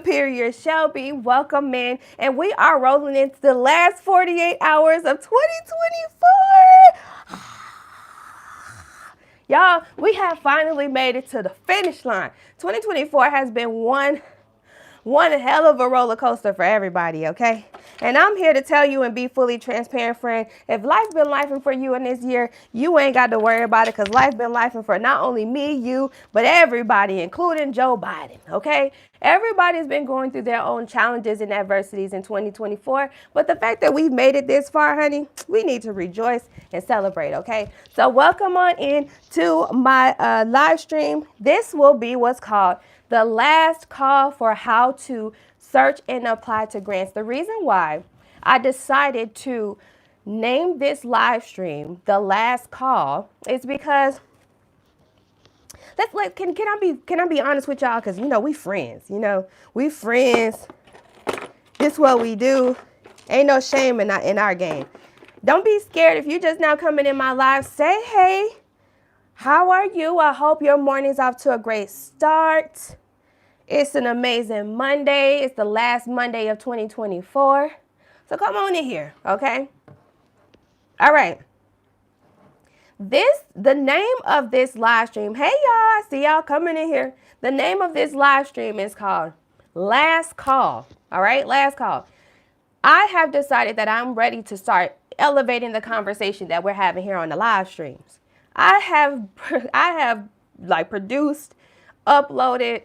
Superior Shelby. Welcome in. And we are rolling into the last 48 hours of 2024. Y'all, we have finally made it to the finish line. 2024 has been one hell of a roller coaster for everybody, okay? And I'm here to tell you and be fully transparent, friend. If life's been lifing for you in this year, you ain't got to worry about it because life's been lifing for not only me, you, but everybody, including Joe Biden, okay? Everybody's been going through their own challenges and adversities in 2024. But the fact that we've made it this far, honey, we need to rejoice and celebrate, okay? So welcome on in to my live stream. This will be what's called the last call for how to search and apply to grants. The reason why I decided to name this live stream the last call is because can I be honest with y'all? Because we friends. We friends. This what we do. Ain't no shame in our game. Don't be scared if you just now coming in my live. Say hey. How are you? I hope your morning's off to a great start. It's an amazing Monday. It's the last Monday of 2024. So come on in here, okay? All right. The name of this live stream, hey y'all, I see y'all coming in here. The name of this live stream is called Last Call, all right? Last Call. I have decided that I'm ready to start elevating the conversation that we're having here on the live streams. I have like produced, uploaded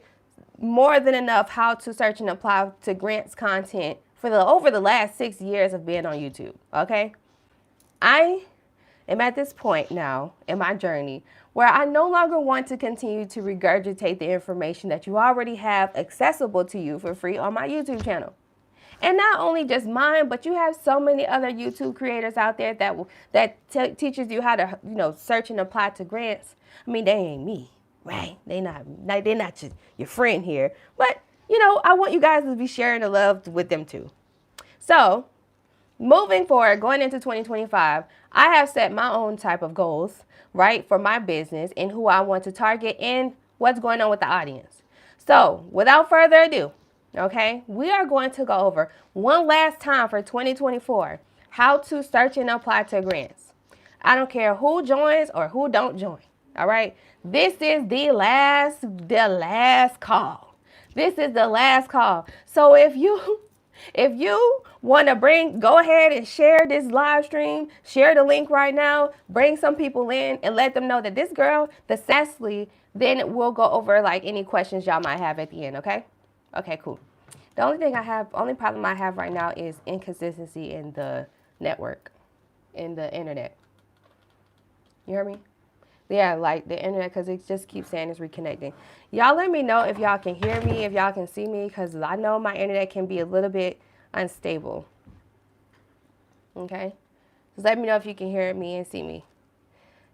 more than enough how to search and apply to grants content for over the last 6 years of being on YouTube, okay? I am at this point now in my journey where I no longer want to continue to regurgitate the information that you already have accessible to you for free on my YouTube channel. And not only just mine, but you have so many other YouTube creators out there that teaches you how to, search and apply to grants. I mean, they ain't me, right? They're not your friend here. But, I want you guys to be sharing the love with them too. So, moving forward, going into 2025, I have set my own type of goals, right, for my business and who I want to target and what's going on with the audience. So, without further ado, okay, we are going to go over one last time for 2024, how to search and apply to grants. I don't care who joins or who don't join, all right? This is the last call. This is the last call. So if you want to go ahead and share this live stream, share the link right now, bring some people in and let them know that this girl, the Cecily, then we'll go over like any questions y'all might have at the end, okay? Okay, cool. The only problem I have right now is inconsistency in the network, in the internet. You hear me? Yeah, like the internet, because it just keeps saying it's reconnecting. Y'all let me know if y'all can hear me, if y'all can see me, because I know my internet can be a little bit unstable. Okay? Just let me know if you can hear me and see me.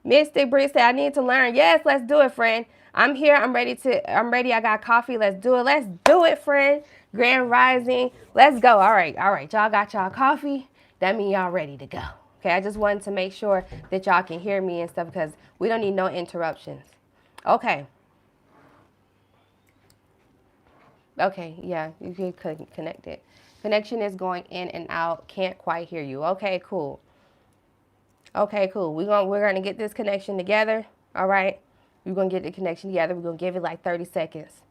Mystic Bree said, I need to learn. Yes, let's do it, friend. I'm here. I'm ready. I got coffee. Let's do it. Let's do it, friend. Grand Rising. Let's go. All right. Y'all got y'all coffee. That means y'all ready to go. Okay, I just wanted to make sure that y'all can hear me and stuff because we don't need no interruptions. Okay. Okay, yeah, you can connect it. Connection is going in and out. Can't quite hear you. Okay, cool. Okay, cool. We're gonna get this connection together. All right. We're gonna get the connection together. We're gonna give it like 30 seconds.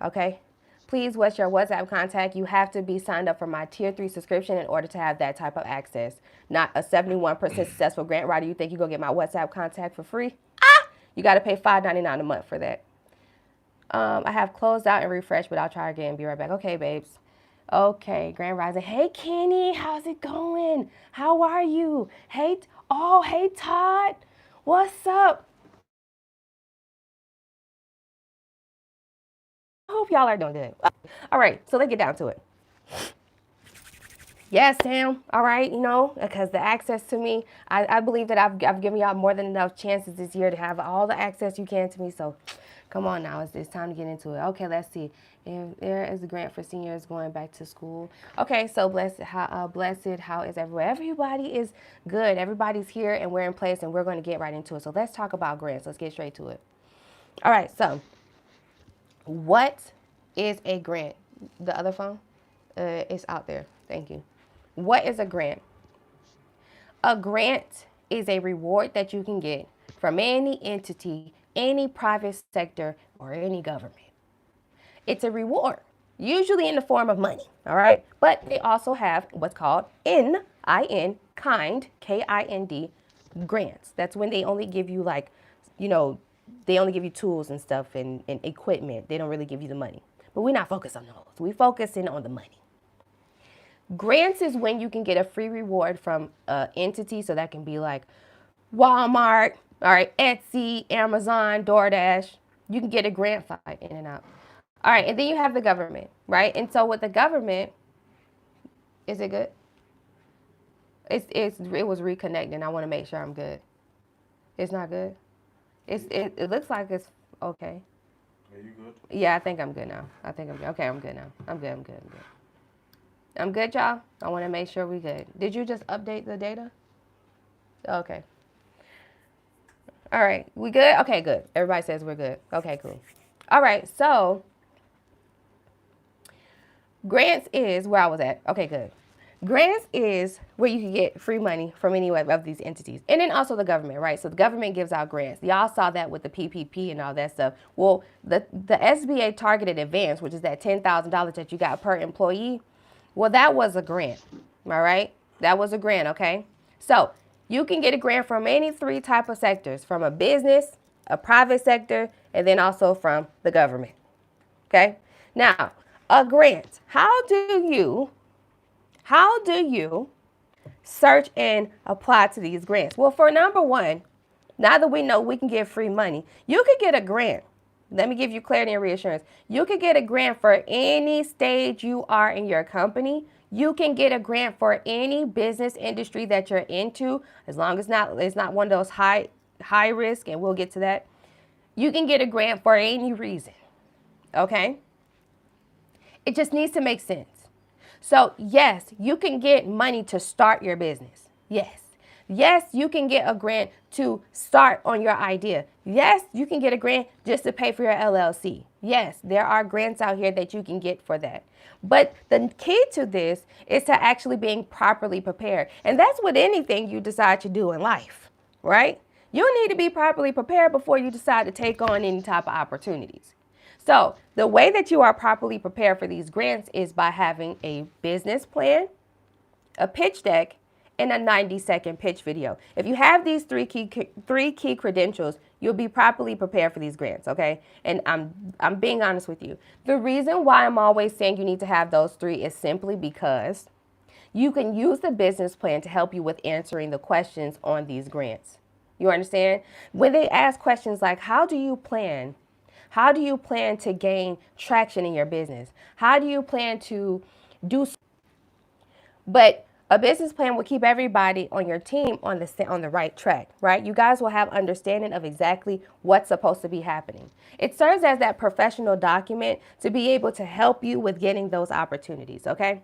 Okay. Please, what's your WhatsApp contact? You have to be signed up for my tier 3 subscription in order to have that type of access. Not a 71% successful grant writer. You think you're going to get my WhatsApp contact for free? You got to pay $5.99 a month for that. I have closed out and refreshed, but I'll try again. Be right back. Okay, babes. Okay, Grand Rising. Hey, Kenny. How's it going? How are you? Hey, Todd. What's up? I hope y'all are doing good. All right, so let's get down to it. Yes, Sam. All right, because the access to me, I believe that I've given y'all more than enough chances this year to have all the access you can to me. So come on now, it's time to get into it. Okay, let's see. If there is a grant for seniors going back to school. Okay, so blessed, how is everywhere? Everybody is good. Everybody's here and we're in place and we're going to get right into it. So let's talk about grants. Let's get straight to it. All right, so what is a grant? The other phone? It's out there. Thank you. What is a grant? A grant is a reward that you can get from any entity, any private sector, or any government. It's a reward, usually in the form of money, all right? But they also have what's called kind, K-I-N-D, grants. That's when they only give you like, you know, they only give you tools and stuff and equipment. They don't really give you the money. But we're not focused on those. We're focusing on the money. Grants is when you can get a free reward from an entity. So that can be like Walmart, all right, Etsy, Amazon, DoorDash. You can get a grant for in and out. All right, and then you have the government, right? And so with the government, is it good? It was reconnecting. I want to make sure I'm good. It's not good. It looks like it's okay. Are you good? Yeah, I think I'm good now. I think I'm good. Okay, I'm good now. I'm good. I'm good. I'm good. I'm good, y'all. I want to make sure we good. Did you just update the data? Okay. All right. We good? Okay, good. Everybody says we're good. Okay, cool. All right. So grants is where I was at. Okay, good. Grants is where you can get free money from any of these entities. And then also the government, right? So the government gives out grants. Y'all saw that with the PPP and all that stuff. Well, the SBA targeted advance, which is that $10,000 that you got per employee, well, that was a grant, all right? That was a grant, okay? So you can get a grant from any three type of sectors, from a business, a private sector, and then also from the government, okay? Now, a grant, how do you search and apply to these grants? Well, for number one, now that we know we can get free money, you could get a grant. Let me give you clarity and reassurance. You could get a grant for any stage you are in your company. You can get a grant for any business industry that you're into, as long as it's not one of those high risk, and we'll get to that. You can get a grant for any reason, okay? It just needs to make sense. So yes, you can get money to start your business. Yes. Yes, you can get a grant to start on your idea. Yes, you can get a grant just to pay for your LLC. Yes, there are grants out here that you can get for that. But the key to this is to actually being properly prepared. And that's with anything you decide to do in life, right? You need to be properly prepared before you decide to take on any type of opportunities. So the way that you are properly prepared for these grants is by having a business plan, a pitch deck, and a 90-second pitch video. If you have these three key credentials, you'll be properly prepared for these grants, okay? And I'm being honest with you. The reason why I'm always saying you need to have those three is simply because you can use the business plan to help you with answering the questions on these grants. You understand? When they ask questions like, how do you plan to gain traction in your business? How do you plan to do? But a business plan will keep everybody on your team on the right track, right? You guys will have understanding of exactly what's supposed to be happening. It serves as that professional document to be able to help you with getting those opportunities, okay?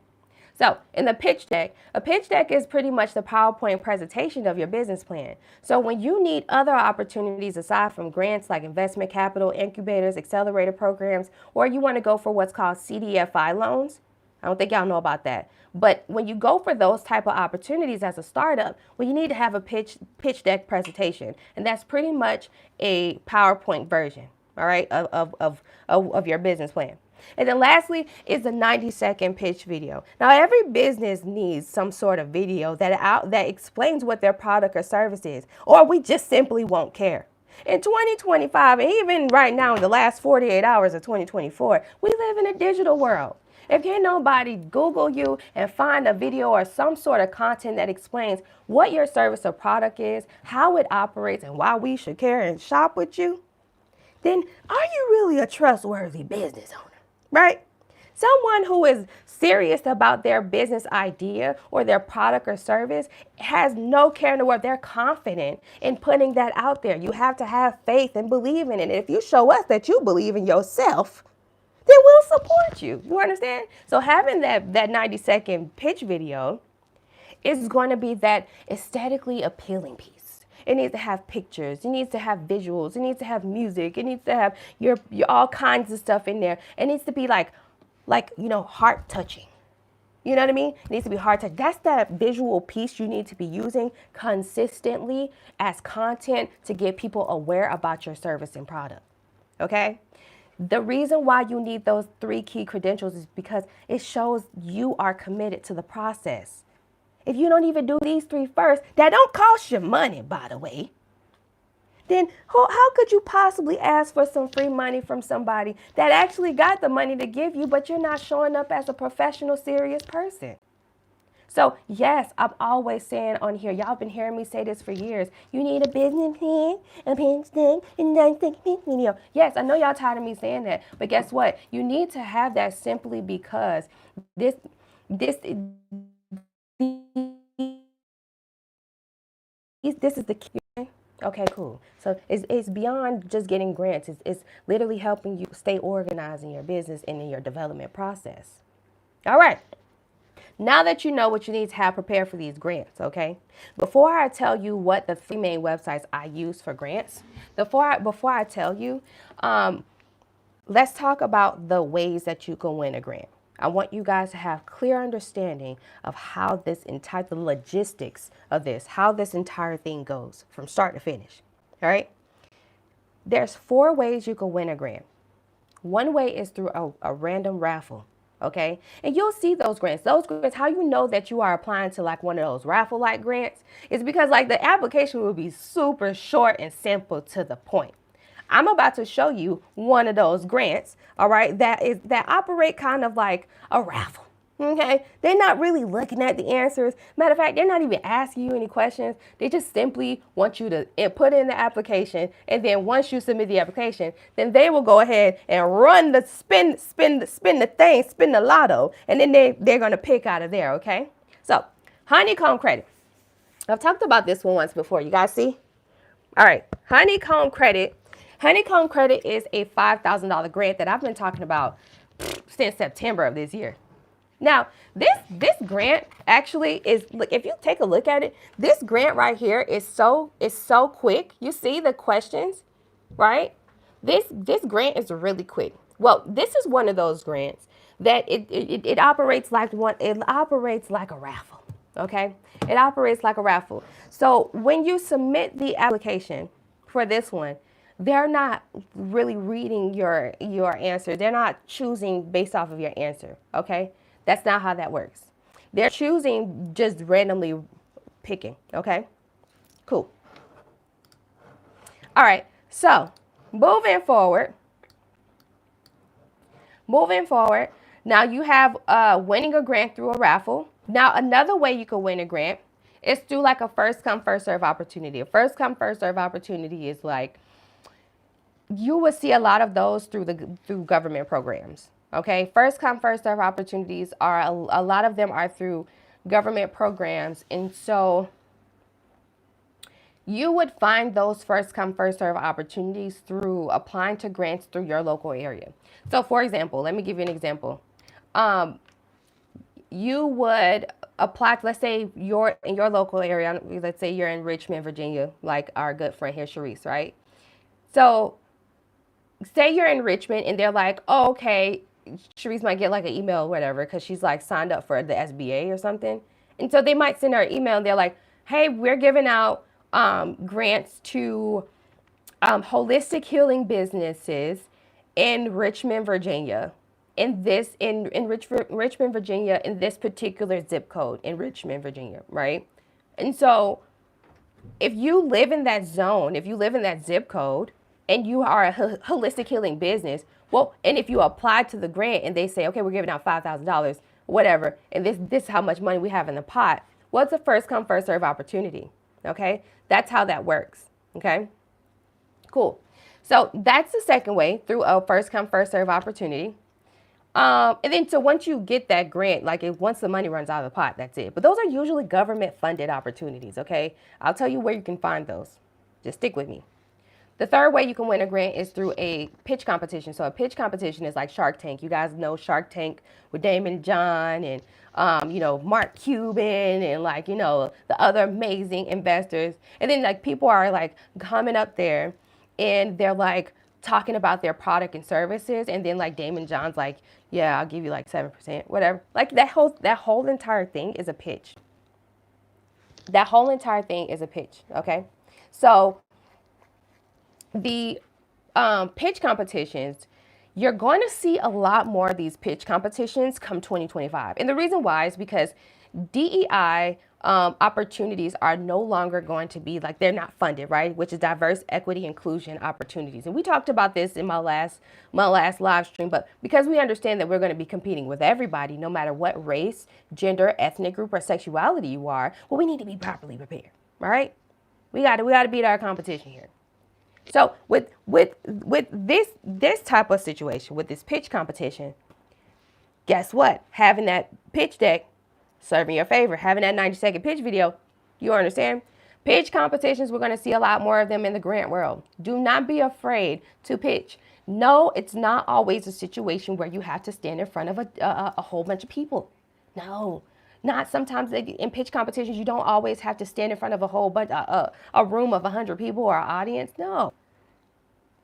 So in the pitch deck, a pitch deck is pretty much the PowerPoint presentation of your business plan. So when you need other opportunities aside from grants like investment capital, incubators, accelerator programs, or you want to go for what's called CDFI loans, I don't think y'all know about that. But when you go for those type of opportunities as a startup, well, you need to have a pitch deck presentation. And that's pretty much a PowerPoint version, all right, of your business plan. And then lastly is the 90-second pitch video. Now, every business needs some sort of video that explains what their product or service is, or we just simply won't care. In 2025, and even right now in the last 48 hours of 2024, we live in a digital world. If can't nobody Google you and find a video or some sort of content that explains what your service or product is, how it operates, and why we should care and shop with you, then are you really a trustworthy business owner, right? Someone who is serious about their business idea or their product or service has no care in the world. They're confident in putting that out there. You have to have faith and believe in it. And if you show us that you believe in yourself, then we'll support you. You understand? So having that 90-second pitch video is going to be that aesthetically appealing piece. It needs to have pictures. It needs to have visuals. It needs to have music. It needs to have your all kinds of stuff in there. It needs to be like like, heart touching. You know what I mean? It needs to be heart touching. That's that visual piece you need to be using consistently as content to get people aware about your service and product. Okay? The reason why you need those 3 key credentials is because it shows you are committed to the process. If you don't even do these 3 first, that don't cost you money, by the way, then how could you possibly ask for some free money from somebody that actually got the money to give you, but you're not showing up as a professional, serious person? So yes, I'm always saying on here, y'all been hearing me say this for years. You need a business plan, a pitch deck, and 9-second video. Yes, I know y'all tired of me saying that, but guess what? You need to have that simply because this is the key. Okay, cool. So it's beyond just getting grants. It's literally helping you stay organized in your business and in your development process. All right. Now that you know what you need to have prepared for these grants, okay? Before I tell you what the 3 main websites I use for grants, before I tell you, let's talk about the ways that you can win a grant. I want you guys to have clear understanding of how the logistics of this, how this entire thing goes from start to finish, all right? There's 4 ways you can win a grant. One way is through a random raffle. Okay. And you'll see those grants. How you know that you are applying to like one of those raffle like grants is because like the application will be super short and simple to the point. I'm about to show you one of those grants, all right, that operate kind of like a raffle. Okay, they're not really looking at the answers. Matter of fact, they're not even asking you any questions. They just simply want you to put in the application, and then once you submit the application, then they will go ahead and run the spin the lotto, and then they're gonna pick out of there. Okay, so honeycomb credit. I've talked about this one once before. You guys see? All right, honeycomb credit. Honeycomb credit is a $5,000 grant that I've been talking about since September of this year. Now, this grant actually is, look, if you take a look at it, this grant right here is so quick. You see the questions, right? This grant is really quick. Well, this is one of those grants that it operates like a raffle. Okay? It operates like a raffle. So when you submit the application for this one, they're not really reading your answer. They're not choosing based off of your answer. Okay? That's not how that works. They're choosing just randomly picking, okay? Cool. All right, so moving forward, now you have winning a grant through a raffle. Now, another way you can win a grant is through like a first come, first serve opportunity. A first come, first serve opportunity is like, you will see a lot of those through government programs. Okay, first come, first serve opportunities are a lot of them are through government programs. And so you would find those first come, first serve opportunities through applying to grants through your local area. So for example, let me give you an example. You would apply, let's say you're in your local area, let's say you're in Richmond, Virginia, like our good friend here, Sharice, right? So say you're in Richmond and they're like, oh, okay, Sharice might get like an email or whatever because she's like signed up for the SBA or something. And so they might send her an email and they're like, hey, we're giving out grants to holistic healing businesses in Richmond, Virginia. In Richmond, Virginia, in this particular zip code in Richmond, Virginia, right? And so if you live in that zone, if you live in that zip code, and you are a holistic healing business, well, and if you apply to the grant and they say, okay, we're giving out $5,000, whatever, and this is how much money we have in the pot, well, it's a first come, first serve opportunity, okay? That's how that works, okay? Cool. So that's the second way, through a first come, first serve opportunity. And then so once you get that grant, like once the money runs out of the pot, that's it. But those are usually government funded opportunities, okay? I'll tell you where you can find those. Just stick with me. The third way you can win a grant is through a pitch competition. So a pitch competition is like Shark Tank. You guys know Shark Tank with Damon John and, Mark Cuban and the other amazing investors. And then like people are like coming up there and they're like, talking about their product and services, and then like Damon John's like, yeah, I'll give you like 7%, whatever. Like that whole entire thing is a pitch. That whole entire thing is a pitch. Okay, so the pitch competitions, you're going to see a lot more of these pitch competitions come 2025. And the reason why is because DEI opportunities are no longer going to be like, they're not funded, right? Which is diverse, equity, inclusion opportunities. And we talked about this in my last live stream, but because we understand that we're going to be competing with everybody, no matter what race, gender, ethnic group, or sexuality you are, well, we need to be properly prepared, all right? We got to beat our competition here. So with this type of situation, with this pitch competition, guess what? Having that pitch deck serving your favor, having that 90-second pitch video, you understand? Pitch competitions, we're going to see a lot more of them in the grant world. Do not be afraid to pitch. No, it's not always a situation where you have to stand in front of a whole bunch of people. No, not sometimes in pitch competitions, you don't always have to stand in front of a whole bunch, a room of 100 people or an audience. No,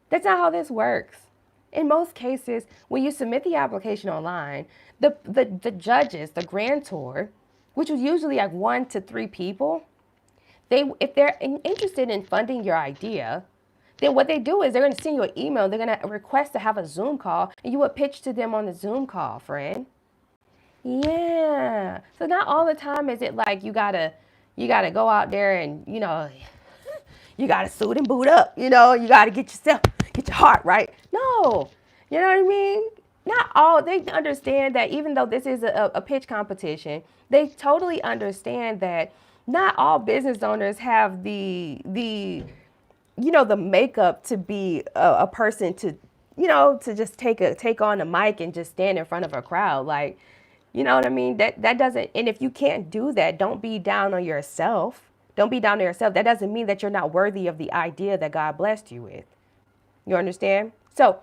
that's not how this works. In most cases, when you submit the application online, the judges, the grantor, which is usually like 1 to 3 people, if they're interested in funding your idea, then what they do is they're going to send you an email. They're going to request to have a Zoom call, and you would pitch to them on the Zoom call, friend. Yeah. So not all the time is it like you gotta go out there and you gotta suit and boot up. You gotta get your heart right. No, you know what I mean? Not all. They understand that even though this is a pitch competition, they totally understand that not all business owners have the makeup to be a person to just take on a mic and just stand in front of a crowd. Like, you know what I mean? That doesn't, and if you can't do that, don't be down on yourself. Don't be down on yourself. That doesn't mean that you're not worthy of the idea that God blessed you with. You understand? So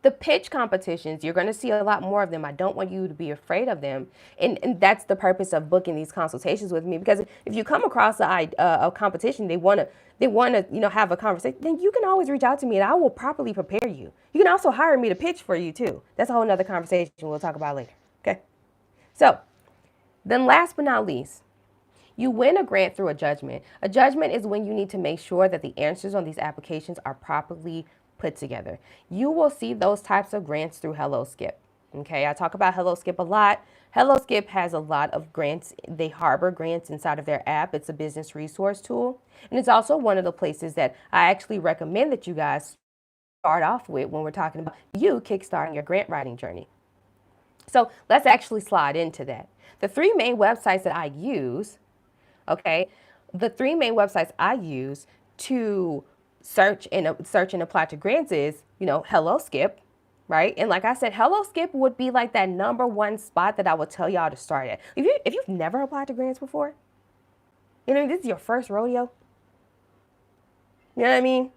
the pitch competitions, you're going to see a lot more of them. I don't want you to be afraid of them. And that's the purpose of booking these consultations with me, because if you come across a competition, they want to have a conversation, then you can always reach out to me and I will properly prepare you. You can also hire me to pitch for you too. That's a whole nother conversation we'll talk about later. Okay. So then last but not least, you win a grant through a judgment. A judgment is when you need to make sure that the answers on these applications are properly put together. You will see those types of grants through HelloSkip. Okay, I talk about HelloSkip a lot. HelloSkip has a lot of grants. They harbor grants inside of their app. It's a business resource tool. And it's also one of the places that I actually recommend that you guys start off with when we're talking about you kickstarting your grant writing journey. So let's actually slide into that. The 3 main websites that I use, the 3 main websites I use to search and apply to grants is, HelloSkip, right? And like I said, HelloSkip would be like that #1 spot that I would tell y'all to start at. If you've never applied to grants before, this is your first rodeo. You know what I mean?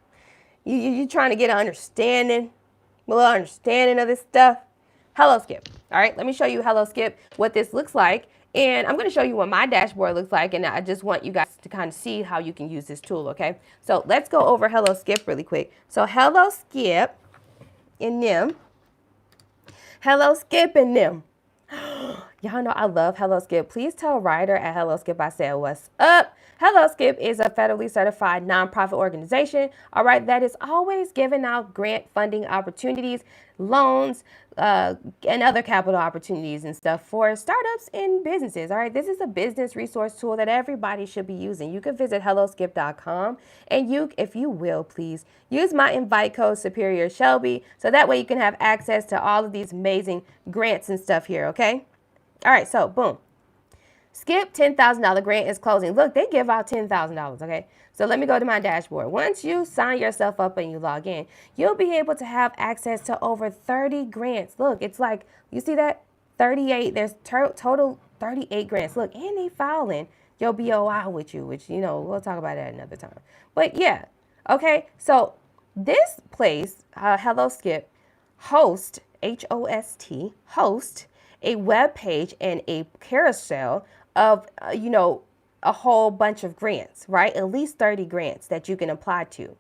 You trying to get a little understanding of this stuff. HelloSkip. All right, let me show you HelloSkip, what this looks like. And I'm going to show you what my dashboard looks like. And I just want you guys to kind of see how you can use this tool, okay? So let's go over HelloSkip really quick. So HelloSkip and them. HelloSkip and them. Y'all know I love HelloSkip. Please tell Ryder at HelloSkip I said what's up. HelloSkip is a federally certified nonprofit organization, all right, that is always giving out grant funding opportunities, loans, and other capital opportunities and stuff for startups and businesses, all right? This is a business resource tool that everybody should be using. You can visit helloskip.com and if you will, please use my invite code Superior Shelby, so that way you can have access to all of these amazing grants and stuff here, okay? All right, so boom. Skip $10,000 grant is closing. Look, they give out $10,000, okay? So let me go to my dashboard. Once you sign yourself up and you log in, you'll be able to have access to over 30 grants. Look, it's like, you see that? 38. There's total 38 grants. Look, and they filing your BOI with you, which, we'll talk about that another time. But yeah, okay? So this place, HelloSkip, host, H-O-S-T, host, a web page and a carousel of, a whole bunch of grants, right? At least 30 grants that you can apply to.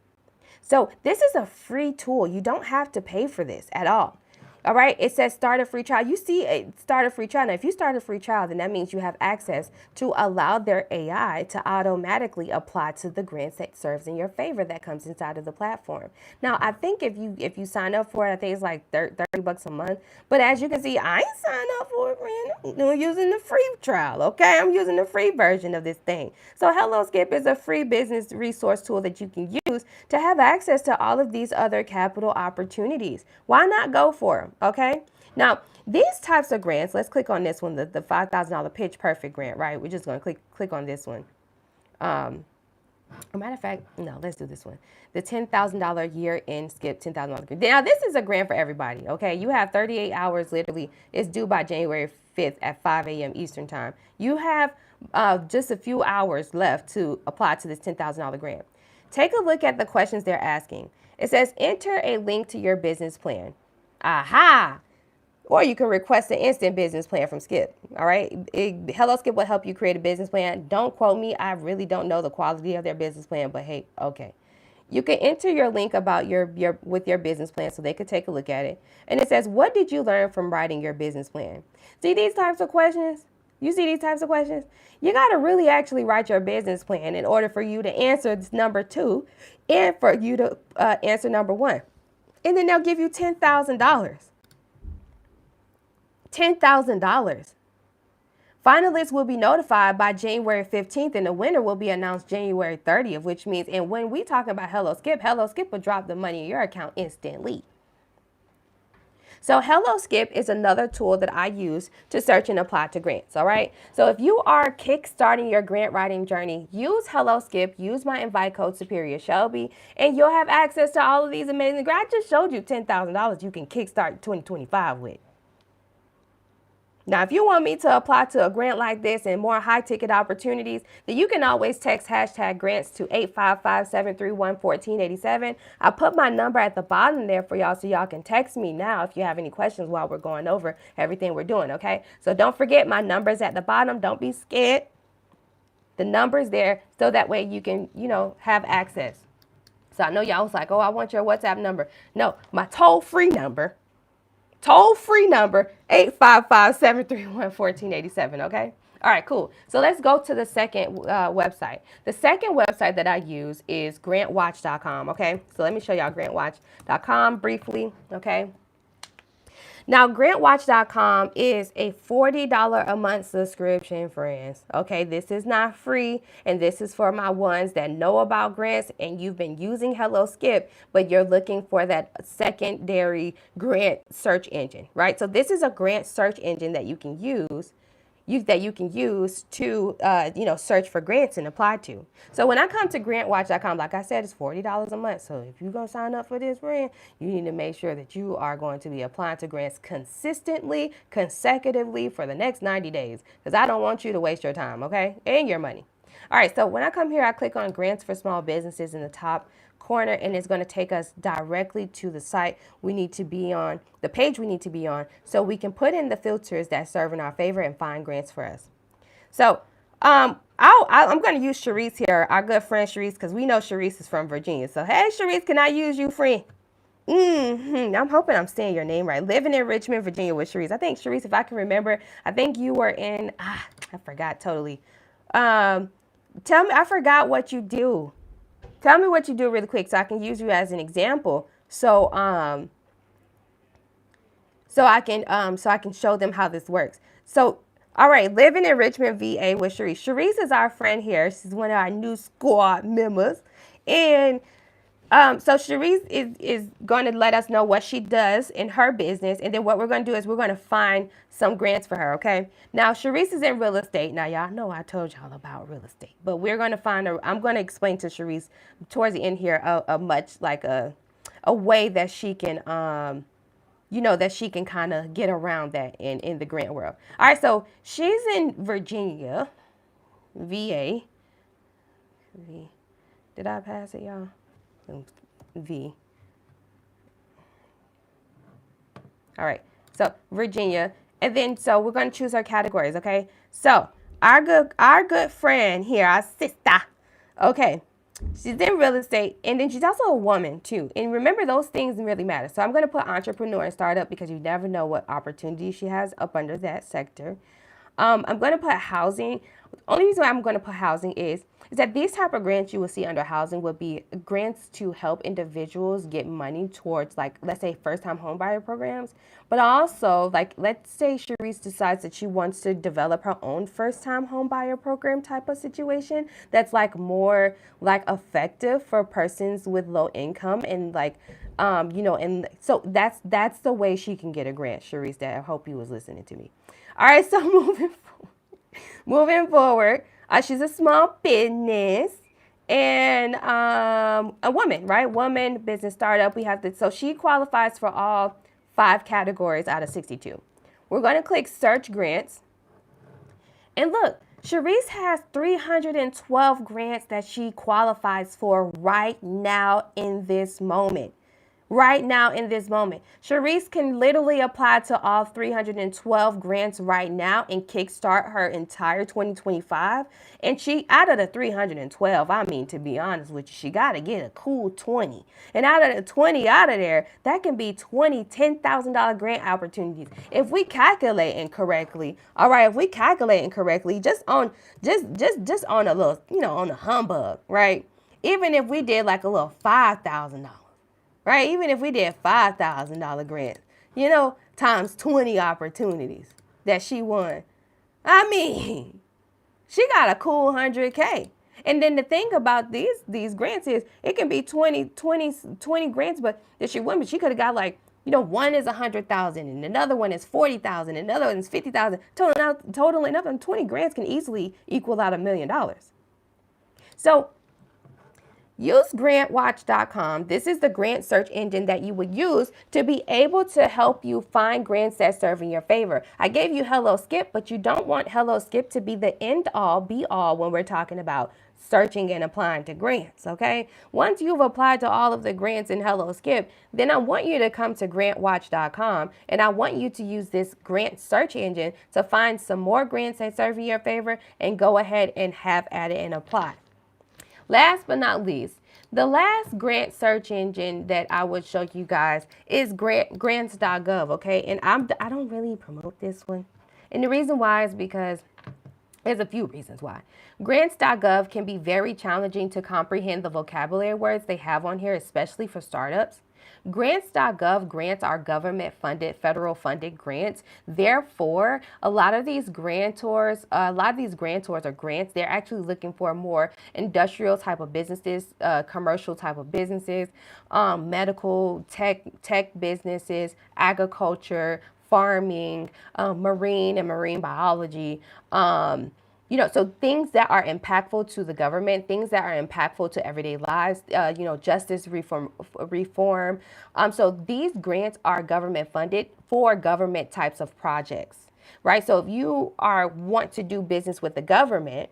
So this is a free tool. You don't have to pay for this at all. All right, it says start a free trial. You see start a free trial. Now, if you start a free trial, then that means you have access to allow their AI to automatically apply to the grants that serves in your favor that comes inside of the platform. Now, I think if you sign up for it, I think it's like $30 a month. But as you can see, I ain't signed up for it, man. I'm using the free trial, okay? I'm using the free version of this thing. So HelloSkip is a free business resource tool that you can use to have access to all of these other capital opportunities. Why not go for them? Okay. Now, these types of grants, let's click on this one, the $5,000 Pitch Perfect grant, right? We're just going to click on this one. A matter of fact, no, let's do this one. The $10,000 year end skip $10,000 grant. Now, this is a grant for everybody, okay? You have 38 hours, literally. It's due by January 5th at 5 a.m. Eastern time. You have just a few hours left to apply to this $10,000 grant. Take a look at the questions they're asking. It says, enter a link to your business plan. Aha! Or you can request an instant business plan from Skip. All right. HelloSkip will help you create a business plan. Don't quote me. I really don't know the quality of their business plan, but hey, okay. You can enter your link about your business plan so they could take a look at it. And it says, what did you learn from writing your business plan? See these types of questions? You see these types of questions? You got to really actually write your business plan in order for you to answer number 2 and for you to answer number 1. And then they'll give you $10,000. $10,000. Finalists will be notified by January 15th, and the winner will be announced January 30th, which means, and when we talk about HelloSkip will drop the money in your account instantly. So HelloSkip is another tool that I use to search and apply to grants, all right? So if you are kickstarting your grant writing journey, use HelloSkip, use my invite code Superior Shelby, and you'll have access to all of these amazing grants. I just showed you $10,000 you can kickstart 2025 with. Now, if you want me to apply to a grant like this and more high-ticket opportunities, then you can always text hashtag grants to 855-731-1487. I put my number at the bottom there for y'all so y'all can text me now if you have any questions while we're going over everything we're doing, okay? So don't forget my number's at the bottom. Don't be scared. The number's there so that way you can, have access. So I know y'all was like, oh, I want your WhatsApp number. No, my toll-free number, 855-731-1487, okay? All right, cool. So let's go to the second website. The second website that I use is GrantWatch.com, okay? So let me show y'all GrantWatch.com briefly, okay? Now, GrantWatch.com is a $40 a month subscription, friends. Okay, this is not free, and this is for my ones that know about grants and you've been using HelloSkip, but you're looking for that secondary grant search engine, right? So this is a grant search engine that you can use. To, search for grants and apply to. So when I come to GrantWatch.com, like I said, it's $40 a month. So if you're going to sign up for this brand, you need to make sure that you are going to be applying to grants consistently, consecutively for the next 90 days. Because I don't want you to waste your time, okay? And your money. All right, so when I come here, I click on Grants for Small Businesses in the top corner, and it's going to take us directly to the site we need to be on, the page we need to be on, so we can put in the filters that serve in our favor and find grants for us. So I'm going to use Sharice here, our good friend Sharice, because we know Sharice is from Virginia. So, hey, Sharice, can I use you, friend? I'm hoping I'm saying your name right. Living in Richmond, Virginia with Sharice. I think, Sharice, if I can remember, I think you were in, I forgot totally. Tell me, I forgot what you do. Tell me what you do really quick so I can use you as an example. So I can show them how this works. So, all right, living in Richmond, VA with Sharice. Sharice is our friend here. She's one of our new squad members. And so Sharice is going to let us know what she does in her business. And then what we're going to do is we're going to find some grants for her, okay? Now, Sharice is in real estate. Now, y'all know I told y'all about real estate. But we're going to find her. I'm going to explain to Sharice towards the end here a way that she can, that she can kind of get around that in the grant world. All right, so she's in Virginia, VA. Did I pass it, y'all? V. All right, so Virginia, and then so we're going to choose our categories, okay? So our good friend here, our sister, okay, She's in real estate, and then she's also a woman too. And remember, those things really matter. So I'm going to put entrepreneur and startup because you never know what opportunity she has up under that sector. I'm going to put housing. The only reason why I'm going to put housing is that these type of grants you will see under housing would be grants to help individuals get money towards, like, let's say first-time homebuyer programs, but also, like, let's say Sharice decides that she wants to develop her own first-time homebuyer program type of situation that's like more like effective for persons with low income and like and so that's the way she can get a grant, Sharice. That I hope you was listening to me. All right, so moving forward, she's a small business and a woman, right? Woman, business startup. We have to, so she qualifies for all 5 categories out of 62. We're going to click search grants. And look, Sharice has 312 grants that she qualifies for right now in this moment. Right now in this moment. Sharice can literally apply to all 312 grants right now and kickstart her entire 2025. And she, out of the 312, I mean, to be honest with you, she got to get a cool 20. And out of the 20 out of there, that can be 20 $10,000 grant opportunities. If we calculate correctly, all right, if we calculate correctly, just on a little, on a humbug, right? Even if we did like a little $5,000. Right? Even if we did $5,000 grant, times 20 opportunities that she won. I mean, she got a cool 100K. And then the thing about these grants is it can be 20 grants, but that she won, but she could have got like, one is 100,000 and another one is 40,000 and another one is 50,000. Totaling up, and 20 grants can easily equal out $1 million. So use GrantWatch.com. This is the grant search engine that you would use to be able to help you find grants that serve in your favor. I gave you Hello Skip, but you don't want Hello Skip to be the end all be all when we're talking about searching and applying to grants, okay? Once you've applied to all of the grants in Hello Skip, then I want you to come to GrantWatch.com and I want you to use this grant search engine to find some more grants that serve in your favor and go ahead and have at it and apply. Last but not least, the last grant search engine that I would show you guys is Grants.gov, okay? And I don't really promote this one. And the reason why is because there's a few reasons why. Grants.gov can be very challenging to comprehend the vocabulary words they have on here, especially for startups. Grants.gov grants are government-funded, federal-funded grants. Therefore, a lot of these grantors or grants, they're actually looking for more industrial type of businesses, commercial type of businesses, medical, tech businesses, agriculture, farming, marine and marine biology, so things that are impactful to the government, things that are impactful to everyday lives, justice reform. So these grants are government funded for government types of projects, right? So if you want to do business with the government,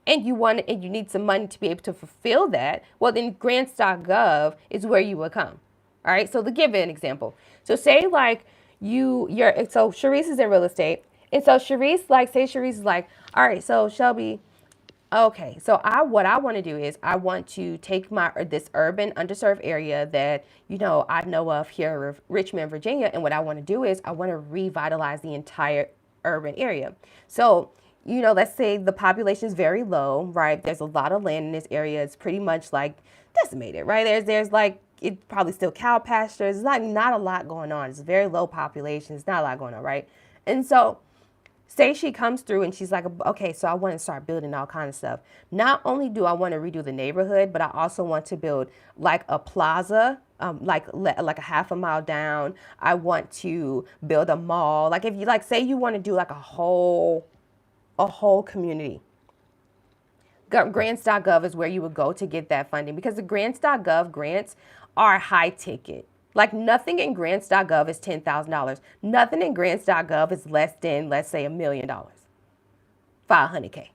and you need some money to be able to fulfill that, well, then Grants.gov is where you would come. All right. So to give an example, so say like so Sharice is in real estate, and so Sharice is like, all right, so Shelby, okay, so what I want to do is I want to take this urban underserved area that I know of here in Richmond, Virginia, and what I want to do is I want to revitalize the entire urban area. So let's say the population is very low, right? There's a lot of land in this area. It's pretty much like decimated, right? There's like, it's probably still cow pastures. It's not a lot going on. It's a very low population. It's not a lot going on, right? And so say she comes through and she's like, okay, so I want to start building all kinds of stuff. Not only do I want to redo the neighborhood, but I also want to build like a plaza, like a half a mile down. I want to build a mall. Like if you say you want to do like a whole community. Grants.gov is where you would go to get that funding, because the Grants.gov grants are high ticket. Like nothing in Grants.gov is $10,000. Nothing in Grants.gov is less than, let's say, $1 million. 500K.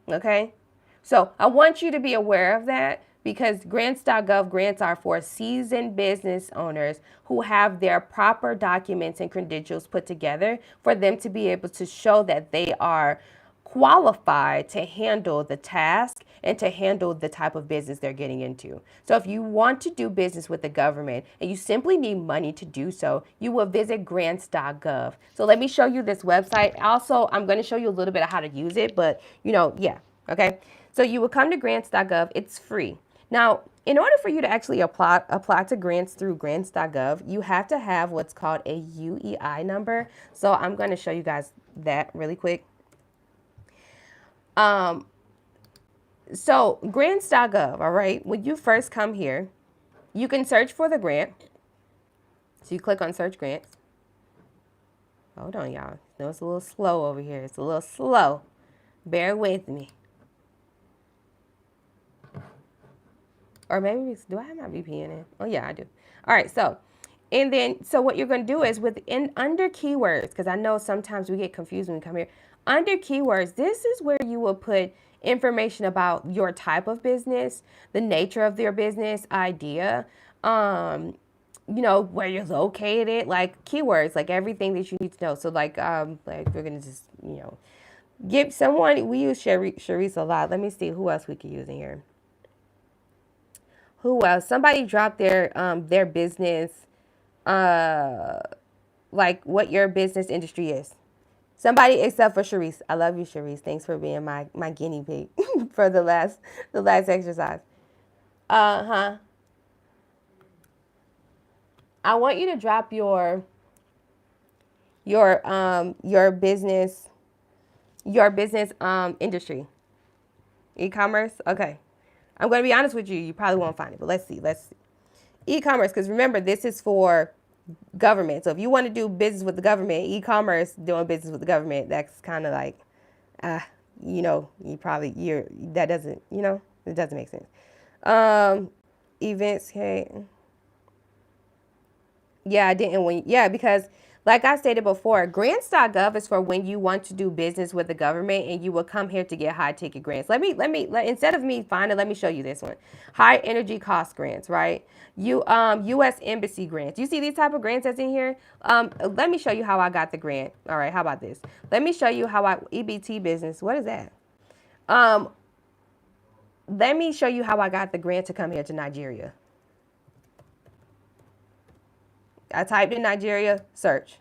Okay? So I want you to be aware of that, because Grants.gov grants are for seasoned business owners who have their proper documents and credentials put together for them to be able to show that they are qualified to handle the task and to handle the type of business they're getting into. So if you want to do business with the government and you simply need money to do so, you will visit Grants.gov. So let me show you this website. Also, I'm going to show you a little bit of how to use it, but yeah, okay. So you will come to Grants.gov. It's free. Now, in order for you to actually apply to grants through Grants.gov, you have to have what's called a UEI number. So I'm going to show you guys that really quick. So Grants.gov, all right, when you first come here, you can search for the grant. So you click on search grants. Hold on, y'all. No, it's a little slow over here. It's a little slow. Bear with me. Or maybe, do I have my VPN in? Oh, yeah, I do. All right, so what you're going to do is under keywords, because I know sometimes we get confused when we come here. Under keywords, this is where you will put information about your type of business, the nature of your business idea, where you're located, like keywords, like everything that you need to know. So like we're going to just, give someone, we use Sharice a lot. Let me see who else we could use in here. Who else? Somebody dropped their business, like what your business industry is. Somebody except for Sharice. I love you, Sharice. Thanks for being my guinea pig for the last exercise. I want you to drop your business industry. E-commerce. Okay. I'm going to be honest with you. You probably won't find it, but let's see. E-commerce, because remember, this is for government. So if you want to do business with the government, e-commerce, doing business with the government, that's kind of like, that doesn't, it doesn't make sense. Events, okay. Yeah, I didn't because like I stated before, grants.gov is for when you want to do business with the government and you will come here to get high ticket grants. Instead of me finding, let me show you this one. High energy cost grants, right? U.S. Embassy grants. You see these type of grants that's in here? Let me show you how I got the grant. All right, how about this? Let me show you how EBT business. What is that? Let me show you how I got the grant to come here to Nigeria. I typed in Nigeria, search.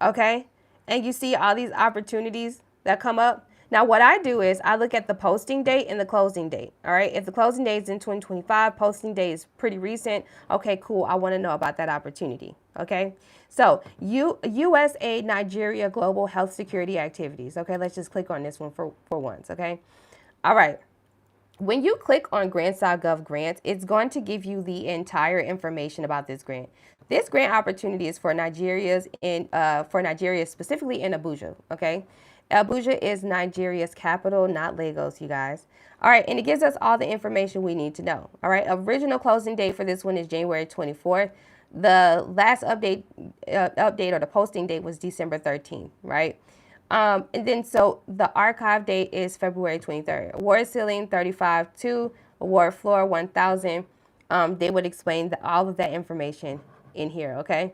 Okay. And you see all these opportunities that come up. Now, what I do is I look at the posting date and the closing date. All right. If the closing date is in 2025, posting date is pretty recent. Okay, cool. I want to know about that opportunity. Okay. So USAID Nigeria Global Health Security Activities. Okay. Let's just click on this one for once. Okay. All right. When you click on Grants.gov grants, it's going to give you the entire information about this grant. This grant opportunity is for Nigeria, specifically in Abuja, okay? Abuja is Nigeria's capital, not Lagos, you guys. All right, and it gives us all the information we need to know. All right, original closing date for this one is January 24th. The last update or the posting date was December 13th, right? And then so the archive date is February 23rd. Award ceiling 35.2, award floor 1,000. They would explain all of that information in here, okay?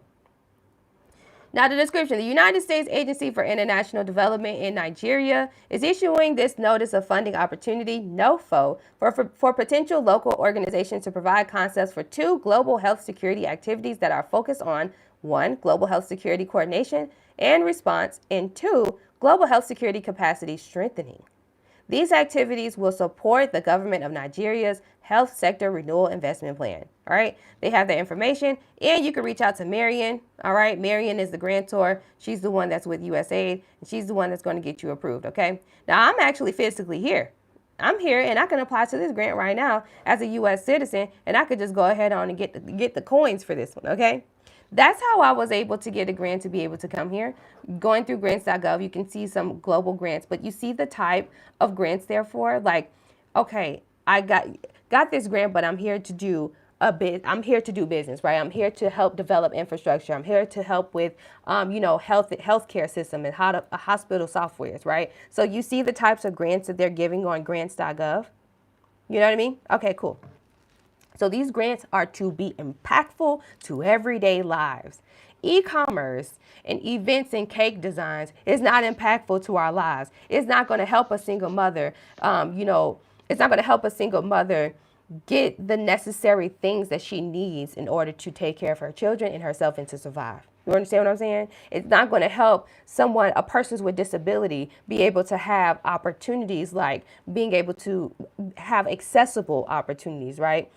Now the description, the United States Agency for International Development in Nigeria is issuing this notice of funding opportunity, NOFO, for potential local organizations to provide concepts for 2 global health security activities that are focused on 1, global health security coordination and response, and 2, global health security capacity strengthening. These activities will support the government of Nigeria's health sector renewal investment plan. All right. They have the information and you can reach out to Marion. All right. Marion is the grantor. She's the one that's with USAID and she's the one that's going to get you approved. Okay. Now I'm actually physically here. I'm here and I can apply to this grant right now as a U.S. citizen and I could just go ahead on and get the coins for this one. Okay. That's how I was able to get a grant to be able to come here. Going through grants.gov, you can see some global grants, but you see the type of grants therefore, like, okay, I got this grant, but I'm here to do business, right? I'm here to help develop infrastructure. I'm here to help with, healthcare system and hospital softwares, right? So you see the types of grants that they're giving on grants.gov. You know what I mean? Okay, cool. So these grants are to be impactful to everyday lives. e-commerce and events and cake designs is not impactful to our lives. It's not going to help a single mother, it's not going to help a single mother get the necessary things that she needs in order to take care of her children and herself and to survive. You understand what I'm saying? It's not going to help a person with disability, be able to have opportunities like being able to have accessible opportunities, right?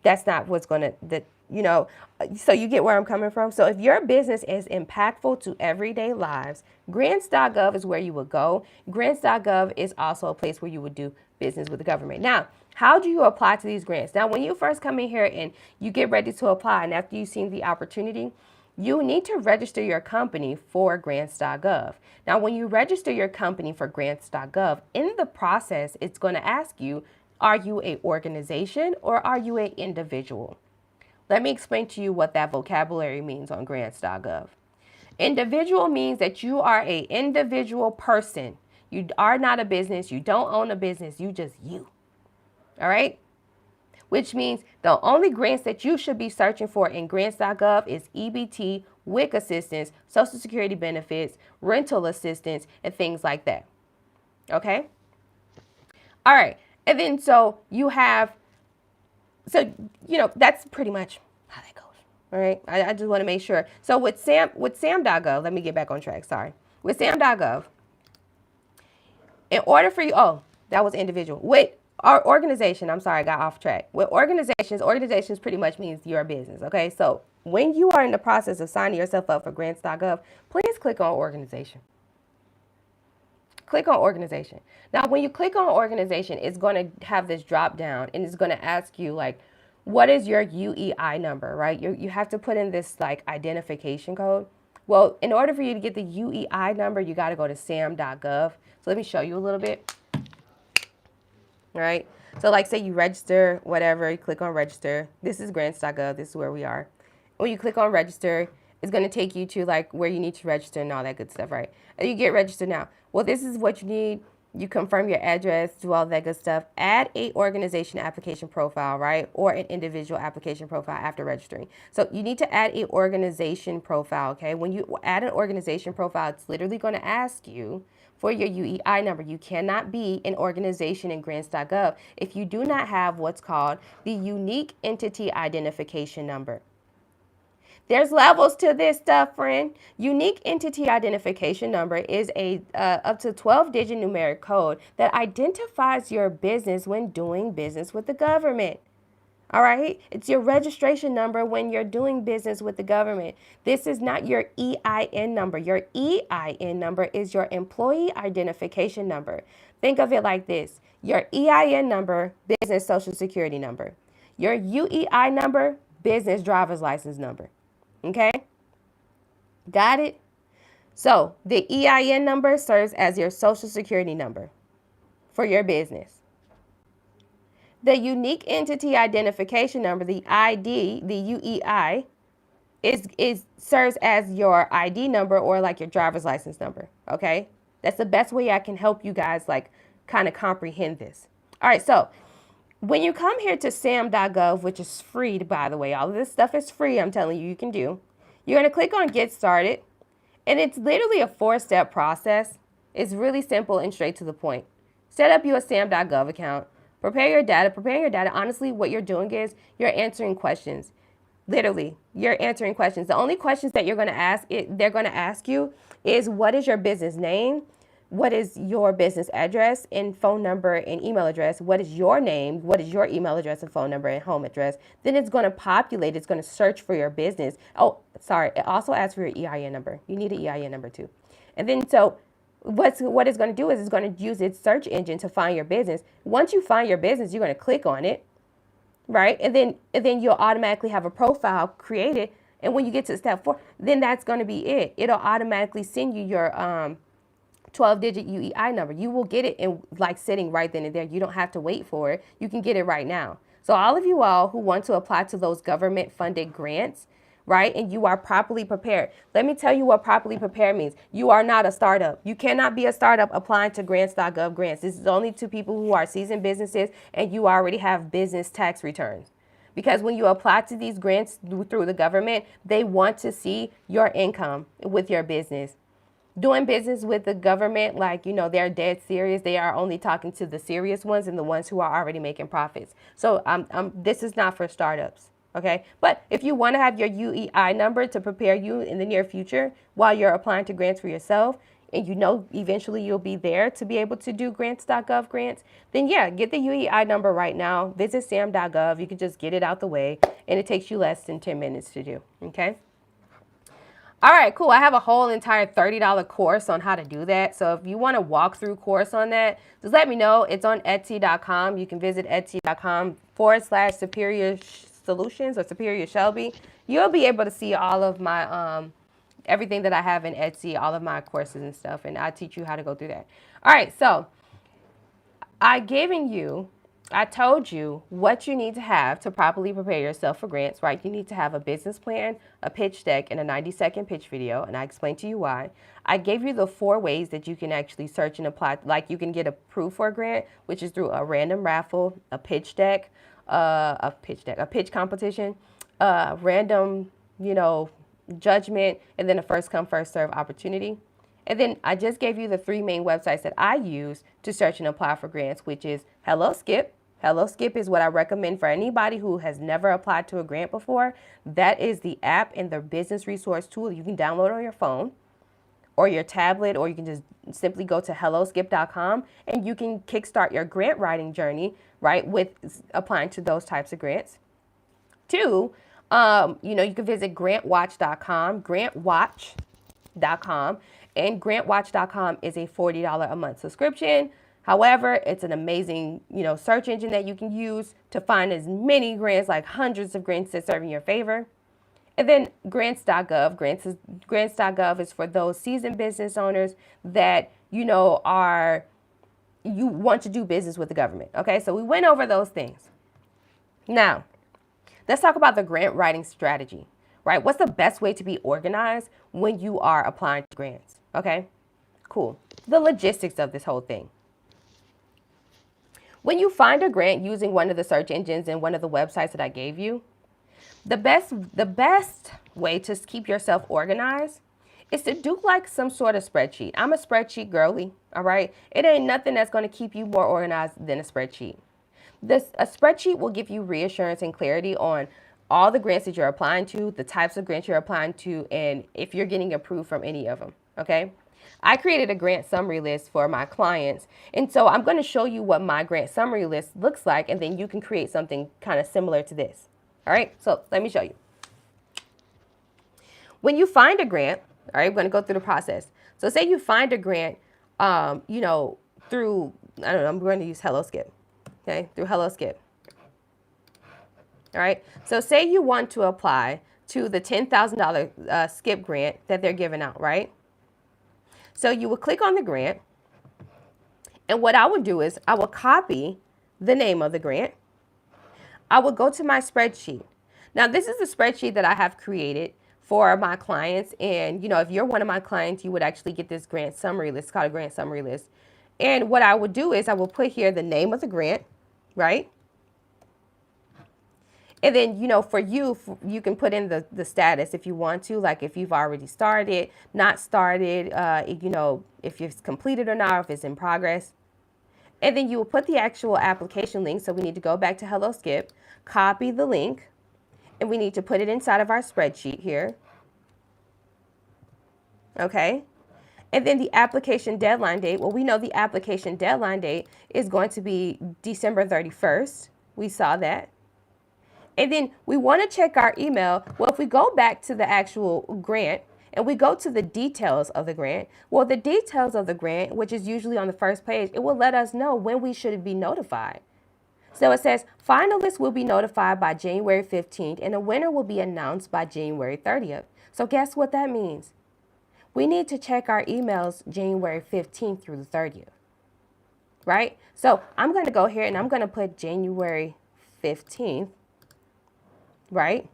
That's not what's going to, so you get where I'm coming from. So if your business is impactful to everyday lives, Grants.gov is where you would go. Grants.gov is also a place where you would do business with the government. Now, how do you apply to these grants? Now, when you first come in here and you get ready to apply, and after you've seen the opportunity, you need to register your company for Grants.gov. Now, when you register your company for Grants.gov, in the process, it's going to ask you, are you an organization or are you an individual? Let me explain to you what that vocabulary means on Grants.gov. Individual means that you are an individual person. You are not a business. You don't own a business. You just you. All right? Which means the only grants that you should be searching for in Grants.gov is EBT, WIC assistance, Social Security benefits, rental assistance, and things like that. Okay? All right. And then that's pretty much how that goes. All right? I just want to make sure. So with Sam.gov, let me get back on track. Sorry. With Sam.gov, in order for you, that was individual. With our organization, I'm sorry, I got off track. With organizations pretty much means your business, okay? So when you are in the process of signing yourself up for Grants.gov, please click on organization. Click on organization. Now, when you click on organization, it's going to have this drop down and it's going to ask you like, what is your UEI number, right? You have to put in this like identification code. Well, in order for you to get the UEI number, you got to go to Sam.gov. So let me show you a little bit. All right. So like say you register, whatever, you click on register. This is Grants.gov. This is where we are. When you click on register, it's going to take you to like where you need to register and all that good stuff, right? And you get registered now. Well, this is what you need. You confirm your address, do all that good stuff. Add a organization application profile, right? Or an individual application profile after registering. So you need to add a organization profile, okay? When you add an organization profile, it's literally going to ask you for your UEI number. You cannot be an organization in Grants.gov if you do not have what's called the unique entity identification number. There's levels to this stuff, friend. Unique entity identification number is a up to 12-digit numeric code that identifies your business when doing business with the government. All right? It's your registration number when you're doing business with the government. This is not your EIN number. Your EIN number is your employee identification number. Think of it like this. Your EIN number, business social security number. Your UEI number, business driver's license number. Okay? Got it? So the EIN number serves as your social security number for your business. The unique entity identification number, the ID, the UEI, serves as your ID number or like your driver's license number. Okay? That's the best way I can help you guys like kind of comprehend this. All right, so when you come here to Sam.gov, which is free, by the way, all of this stuff is free, I'm telling you, you can do. You're going to click on Get Started, and it's literally a 4-step process. It's really simple and straight to the point. Set up your Sam.gov account. Prepare your data. Honestly, what you're doing is you're answering questions. Literally, you're answering questions. The only questions that they're going to ask you is what is your business name? What is your business address and phone number and email address? What is your name? What is your email address and phone number and home address? Then it's going to populate. It's going to search for your business. Oh, sorry. It also asks for your EIN number. You need an EIN number too. And then so what it's going to do is it's going to use its search engine to find your business. Once you find your business, you're going to click on it, right? And then you'll automatically have a profile created. And when you get to step 4, then that's going to be it. It'll automatically send you your 12-digit UEI number. You will get it in like sitting right then and there. You don't have to wait for it. You can get it right now. So all of you all who want to apply to those government funded grants, right? And you are properly prepared. Let me tell you what properly prepared means. You are not a startup. You cannot be a startup applying to Grants.gov grants. This is only to people who are seasoned businesses and you already have business tax returns. Because when you apply to these grants through the government, they want to see your income with your business. Doing business with the government, like, they're dead serious. They are only talking to the serious ones and the ones who are already making profits. So this is not for startups, okay? But if you want to have your UEI number to prepare you in the near future while you're applying to grants for yourself, and eventually you'll be there to be able to do Grants.gov grants, then yeah, get the UEI number right now. Visit Sam.gov. You can just get it out the way, and it takes you less than 10 minutes to do, okay? All right, cool. I have a whole entire $30 course on how to do that. So if you want a walkthrough course on that, just let me know. It's on Etsy.com. You can visit Etsy.com/Superior Solutions or Superior Shelby. You'll be able to see all of my everything that I have in Etsy, all of my courses and stuff, and I teach you how to go through that. All right, so I told you what you need to have to properly prepare yourself for grants, right? You need to have a business plan, a pitch deck, and a 90-second pitch video, and I explained to you why. I gave you the 4 ways that you can actually search and apply, like you can get approved for a grant, which is through a random raffle, a pitch deck, a pitch competition, random, judgment, and then a first come, first serve opportunity. And then I just gave you the 3 main websites that I use to search and apply for grants, which is HelloSkip. HelloSkip is what I recommend for anybody who has never applied to a grant before. That is the app and the business resource tool you can download on your phone or your tablet, or you can just simply go to helloskip.com and you can kickstart your grant writing journey, right, with applying to those types of grants. 2, you can visit GrantWatch.com, GrantWatch.com, and GrantWatch.com is a $40 a month subscription. However, it's an amazing, search engine that you can use to find as many grants, like hundreds of grants that serve in your favor. And then Grants.gov. Grants.gov is for those seasoned business owners that, you want to do business with the government. Okay, so we went over those things. Now, let's talk about the grant writing strategy, right? What's the best way to be organized when you are applying to grants? Okay, cool. The logistics of this whole thing. When you find a grant using one of the search engines and one of the websites that I gave you, the best way to keep yourself organized is to do like some sort of spreadsheet. I'm a spreadsheet girly, all right? It ain't nothing that's going to keep you more organized than a spreadsheet. A spreadsheet will give you reassurance and clarity on all the grants that you're applying to, the types of grants you're applying to, and if you're getting approved from any of them, okay? I created a grant summary list for my clients, and so I'm going to show you what my grant summary list looks like, and then you can create something kind of similar to this. All right, so let me show you. When you find a grant, all right, we're going to go through the process. So say you find a grant, through, I don't know, I'm going to use HelloSkip, okay, through HelloSkip. All right, so say you want to apply to the $10,000 skip grant that they're giving out, right? So you will click on the grant, and what I would do is I will copy the name of the grant. I will go to my spreadsheet. Now, this is the spreadsheet that I have created for my clients, and if you're one of my clients, you would actually get this grant summary list. It's called a grant summary list. And what I would do is I will put here the name of the grant, right? And then, for you can put in the status if you want to, like if you've already started, not started, if it's completed or not, or if it's in progress. And then you will put the actual application link. So we need to go back to HelloSkip, copy the link, and we need to put it inside of our spreadsheet here. Okay. And then the application deadline date. Well, we know the application deadline date is going to be December 31st. We saw that. And then we want to check our email. Well, if we go back to the actual grant and we go to the details of the grant, well, the details of the grant, which is usually on the first page, it will let us know when we should be notified. So it says finalists will be notified by January 15th and a winner will be announced by January 30th. So guess what that means? We need to check our emails January 15th through the 30th, right? So I'm going to go here and I'm going to put January 15th. Right?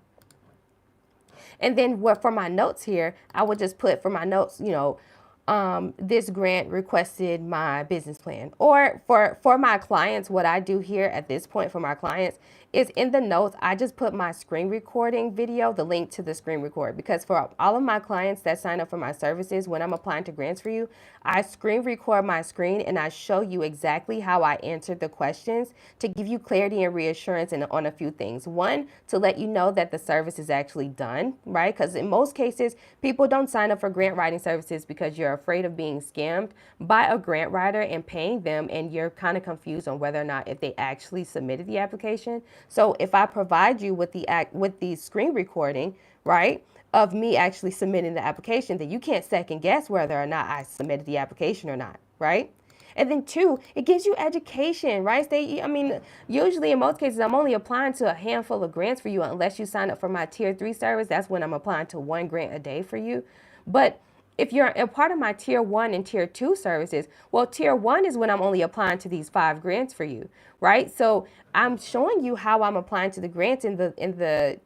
And then for my notes here, I would just put for my notes, this grant requested my business plan. Or for my clients, what I do here at this point for my clients is in the notes. I just put my screen recording video, the link to the screen record, because for all of my clients that sign up for my services, when I'm applying to grants for you, I screen record my screen and I show you exactly how I answered the questions to give you clarity and reassurance on a few things. One, to let you know that the service is actually done, right? Because in most cases, people don't sign up for grant writing services because you're afraid of being scammed by a grant writer and paying them, and you're kind of confused on whether or not if they actually submitted the application. So if I provide you with the screen recording, right, of me actually submitting the application, then you can't second guess whether or not I submitted the application or not, right? And then two, it gives you education, right? Usually in most cases, I'm only applying to a handful of grants for you unless you sign up for my tier 3 service. That's when I'm applying to 1 grant a day for you. But if you're a part of my tier 1 and tier 2 services, well, tier 1 is when I'm only applying to these 5 grants for you, right? So I'm showing you how I'm applying to the grants in the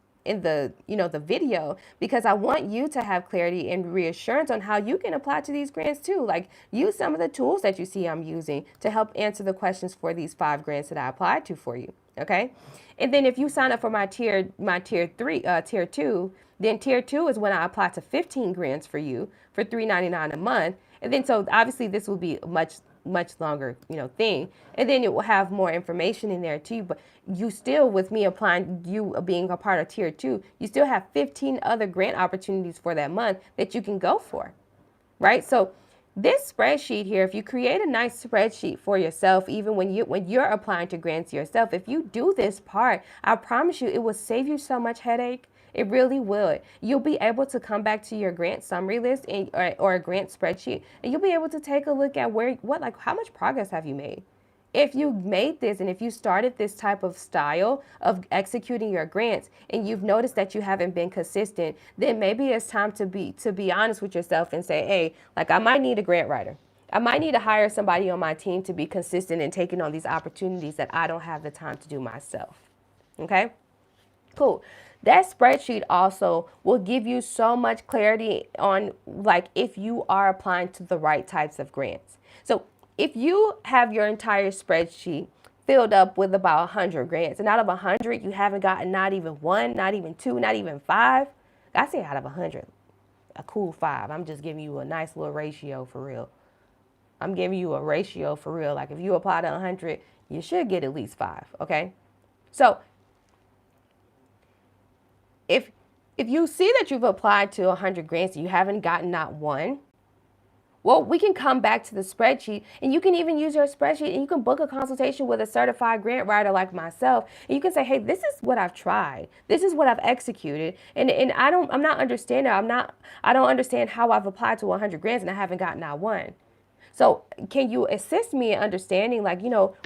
video, because I want you to have clarity and reassurance on how you can apply to these grants too. Like, use some of the tools that you see I'm using to help answer the questions for these 5 grants that I applied to for you. Okay. And then if you sign up for my tier 2, then tier 2 is when I apply to 15 grants for you for $3.99 a month. And then so obviously this will be a much longer, thing. And then it will have more information in there too. But you still, with me applying, you being a part of tier 2, you still have 15 other grant opportunities for that month that you can go for, right? So this spreadsheet here, if you create a nice spreadsheet for yourself, even when you're applying to grants yourself, if you do this part, I promise you it will save you so much headache. It really will. You'll be able to come back to your grant summary list or a grant spreadsheet, and you'll be able to take a look at how much progress have you made. If you made this and if you started this type of style of executing your grants and you've noticed that you haven't been consistent, then maybe it's time to be honest with yourself and say, hey, I might need a grant writer. I might need to hire somebody on my team to be consistent in taking on these opportunities that I don't have the time to do myself. Okay? Cool. That spreadsheet also will give you so much clarity on if you are applying to the right types of grants. So if you have your entire spreadsheet filled up with about 100 grants, and out of 100 you haven't gotten not even 1, not even 2, not even 5, I say out of 100, a cool 5. I'm just giving you a nice little ratio for real. I'm giving you a ratio for real. Like if you apply to 100, you should get at least 5, okay? So if you see that you've applied to 100 grants and you haven't gotten not one, well, we can come back to the spreadsheet, and you can even use your spreadsheet and you can book a consultation with a certified grant writer like myself. And you can say, hey, this is what I've tried. This is what I've executed. And I'm not understanding. I don't understand how I've applied to 100 grants and I haven't gotten not one. So can you assist me in understanding,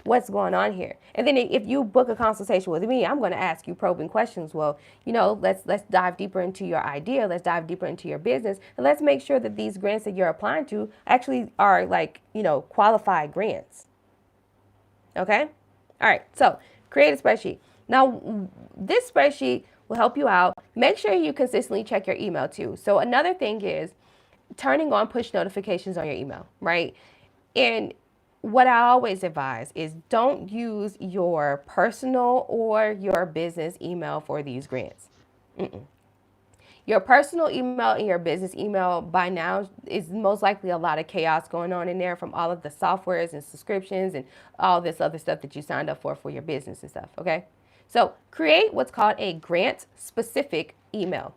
what's going on here? And then if you book a consultation with me, I'm going to ask you probing questions. Well, let's dive deeper into your idea. Let's dive deeper into your business. And let's make sure that these grants that you're applying to actually are qualified grants. Okay? All right. So create a spreadsheet. Now, this spreadsheet will help you out. Make sure you consistently check your email too. So another thing is turning on push notifications on your email, right? And what I always advise is don't use your personal or your business email for these grants. Your personal email and your business email by now is most likely a lot of chaos going on in there from all of the softwares and subscriptions and all this other stuff that you signed up for your business and stuff, okay? So create what's called a grant-specific email.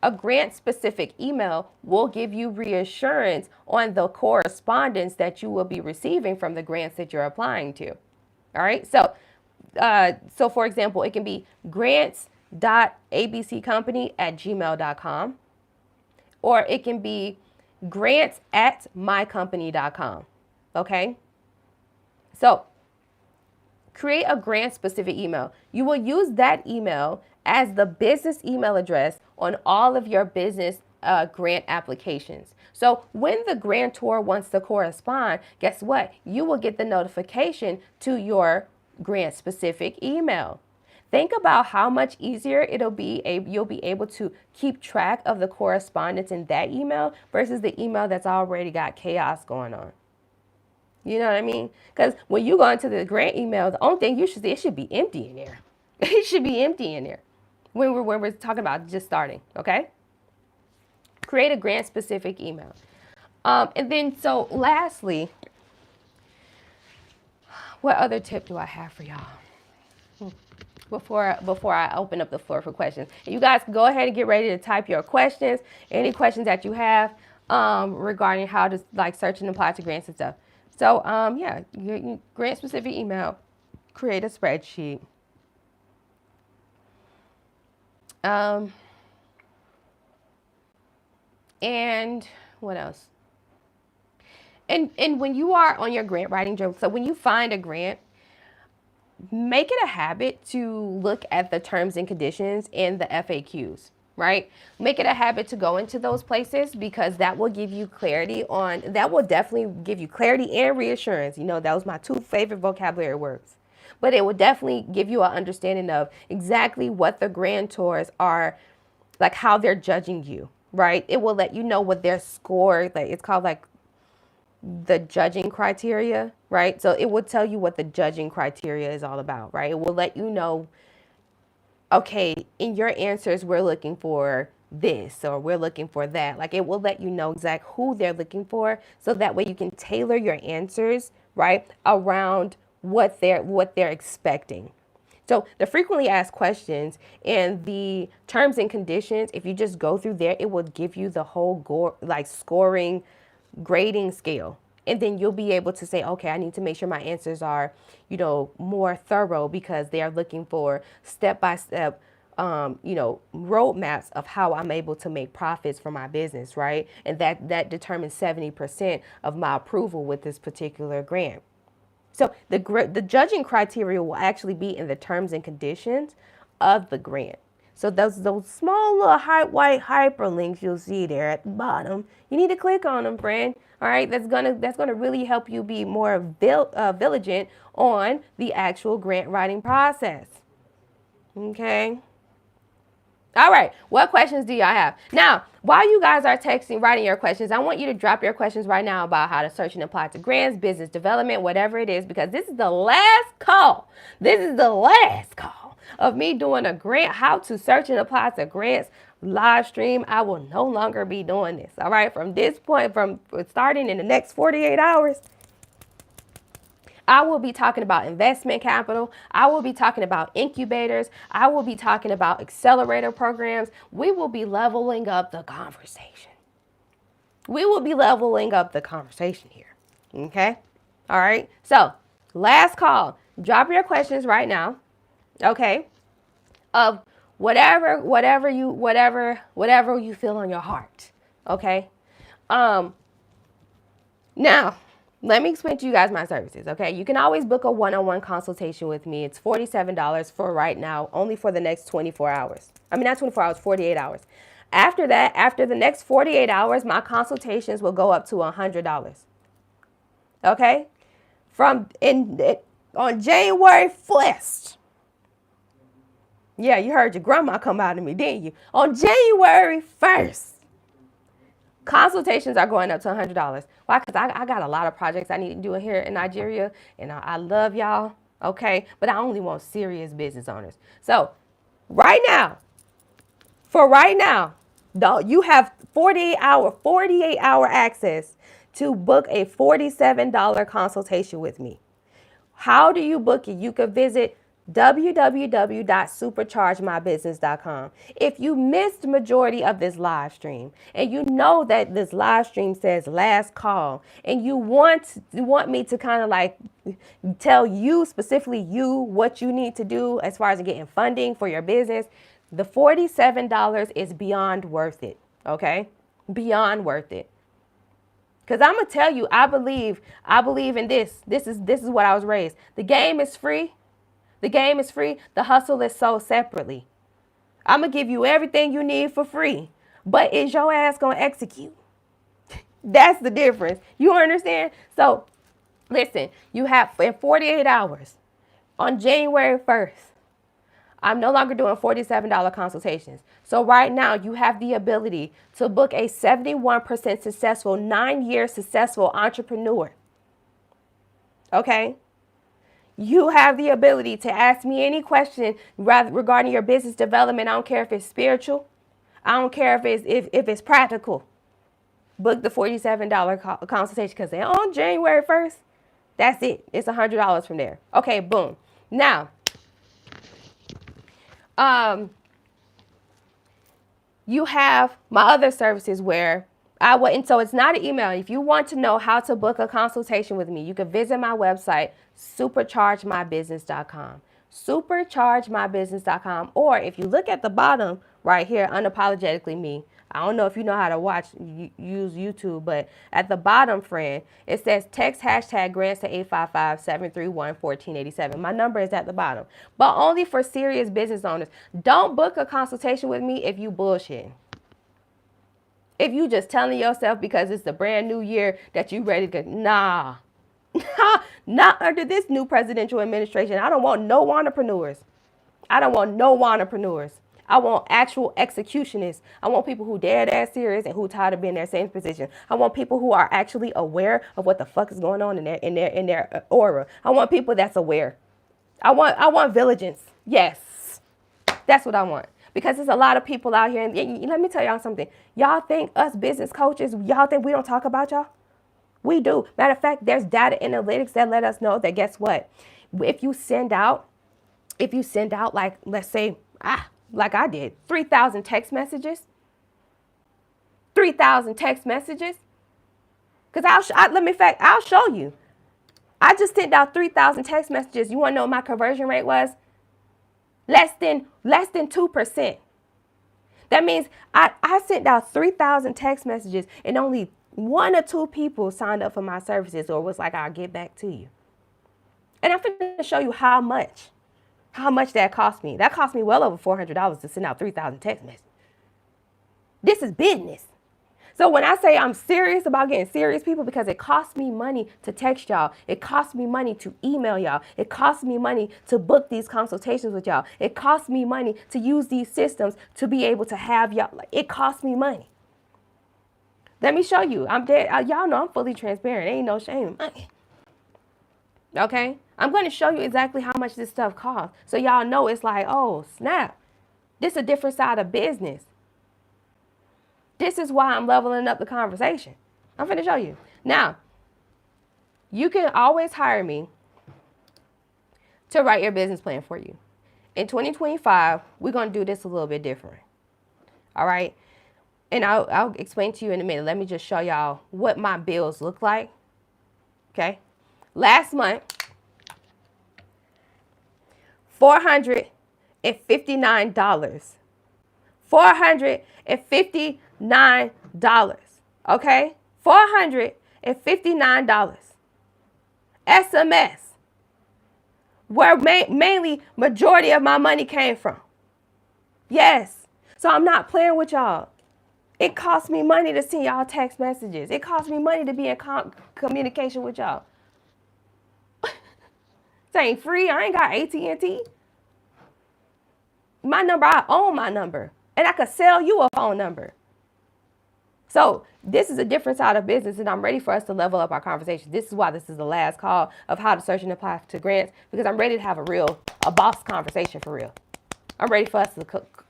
A grant-specific email will give you reassurance on the correspondence that you will be receiving from the grants that you're applying to. All right. So for example, it can be grants.abccompany@gmail.com, or it can be grants@mycompany.com. Okay. So create a grant-specific email. You will use that email as the business email address on all of your business grant applications. So when the grantor wants to correspond, guess what? You will get the notification to your grant-specific email. Think about how much easier you'll be able to keep track of the correspondence in that email versus the email that's already got chaos going on. You know what I mean? Because when you go into the grant email, the only thing you should see, it should be empty in there. It should be empty in there when we're talking about just starting, okay? Create a grant specific email. And then, so lastly, what other tip do I have for y'all? Before I open up the floor for questions. And you guys can go ahead and get ready to type your questions, any questions that you have regarding how to like search and apply to grants and stuff. So yeah, your grant specific email, create a spreadsheet. And what else? And when you are on your grant writing journal, so when you find a grant, make it a habit to look at the terms and conditions and the FAQs, right? Make it a habit to go into those places because that will give you clarity that will definitely give you clarity and reassurance. You know, that was my two favorite vocabulary words. But it will definitely give you an understanding of exactly what the grantors are, like how they're judging you, right? It will let you know what their score, like it's called like the judging criteria, right? So it will tell you what the judging criteria is all about, right? It will let you know, okay, in your answers, we're looking for this or we're looking for that. Like it will let you know exactly who they're looking for so that way you can tailor your answers, right, around what they're expecting. So the frequently asked questions and the terms and conditions, if you just go through there, it will give you the whole scoring grading scale. And then you'll be able to say, okay, I need to make sure my answers are, you know, more thorough because they are looking for step-by-step, roadmaps of how I'm able to make profits for my business, right? And that determines 70% of my approval with this particular grant. So the judging criteria will actually be in the terms and conditions of the grant. So those small little white hyperlinks you'll see there at the bottom, you need to click on them, friend. All right, that's gonna really help you be more vigilant on the actual grant writing process. Okay. All right, what questions do y'all have? Now, while you guys are writing your questions, I want you to drop your questions right now about how to search and apply to grants, business development, whatever it is, because this is the last call. This is the last call of me doing a grant, how to search and apply to grants live stream. I will no longer be doing this, all right? From this point, from starting in the next 48 hours, I will be talking about investment capital. I will be talking about incubators. I will be talking about accelerator programs. We will be leveling up the conversation. We will be leveling up the conversation here. Okay? All right. So, last call. Drop your questions right now. Okay? Of whatever you feel on your heart. Okay? Now, let me explain to you guys my services, okay? You can always book a one-on-one consultation with me. It's $47 for right now, only for the next 24 hours. I mean, not 24 hours, 48 hours. After that, after the next 48 hours, my consultations will go up to $100. Okay? On January 1st. Yeah, you heard your grandma come out of me, didn't you? On January 1st. Consultations are going up to $100. Why? Because I got a lot of projects I need to do here in Nigeria, and I love y'all, okay? But I only want serious business owners. So right now, you have 48-hour access to book a $47 consultation with me. How do you book it? You could visit www.superchargemybusiness.com. If you missed the majority of this live stream and you know that this live stream says last call and you want me to kind of like tell you, specifically you, what you need to do as far as getting funding for your business, the $47 is beyond worth it, okay? Beyond worth it. Because I'm going to tell you, I believe in this. This is what I was raised. The game is free. The game is free. The hustle is sold separately. I'm going to give you everything you need for free. But is your ass going to execute? That's the difference. You understand? So, listen, you have in 48 hours on January 1st, I'm no longer doing $47 consultations. So right now you have the ability to book a 71% successful, 9-year successful entrepreneur. Okay? You have the ability to ask me any question regarding your business development. I don't care if it's spiritual. I don't care if it's practical. Book the $47 consultation because they're on January 1st. That's it. It's $100 from there. Okay, boom. Now, you have my other services where and so it's not an email. If you want to know how to book a consultation with me, you can visit my website, superchargemybusiness.com. Superchargemybusiness.com. Or if you look at the bottom right here, unapologetically me. I don't know if you know how to use YouTube, but at the bottom, friend, it says text hashtag grants to 855-731-1487. My number is at the bottom, but only for serious business owners. Don't book a consultation with me if you bullshit. If you just telling yourself because it's the brand new year that you ready to, nah, not under this new presidential administration. I don't want no entrepreneurs. I don't want no entrepreneurs. I want actual executionists. I want people who dead ass serious and who tired of being in their same position. I want people who are actually aware of what the fuck is going on in their aura. I want people that's aware. I want vigilance. Yes, that's what I want. Because there's a lot of people out here, and let me tell y'all something. Y'all think us business coaches, y'all think we don't talk about y'all? We do. Matter of fact, there's data analytics that let us know that guess what? If you send out like, let's say, like I did, 3,000 text messages. 3,000 text messages. Because I'll show you. I just sent out 3,000 text messages. You want to know what my conversion rate was? Less than 2%. That means I sent out 3,000 text messages and only 1 or 2 people signed up for my services or was like, I'll get back to you. And I'm going to show you how much that cost me. That cost me well over $400 to send out 3,000 text messages. This is business. So when I say I'm serious about getting serious people, because it costs me money to text y'all. It costs me money to email y'all. It costs me money to book these consultations with y'all. It costs me money to use these systems to be able to have y'all. It costs me money. Let me show you. I'm dead. Y'all know I'm fully transparent. Ain't no shame in money. Okay? I'm going to show you exactly how much this stuff costs. So y'all know it's like, oh, snap. This is a different side of business. This is why I'm leveling up the conversation. I'm going to show you. Now, you can always hire me to write your business plan for you. In 2025, we're going to do this a little bit different. All right? And I'll explain to you in a minute. Let me just show y'all what my bills look like. Okay? Last month, $459. $459. Okay? $459. SMS. Where mainly majority of my money came from. Yes. So I'm not playing with y'all. It costs me money to send y'all text messages. It costs me money to be in communication with y'all. This ain't free. I ain't got AT&T. My number, I own my number. And I could sell you a phone number. So this is a different side of business, and I'm ready for us to level up our conversation. This is why this is the last call of how to search and apply to grants, because I'm ready to have a boss conversation for real. I'm ready for us to cook.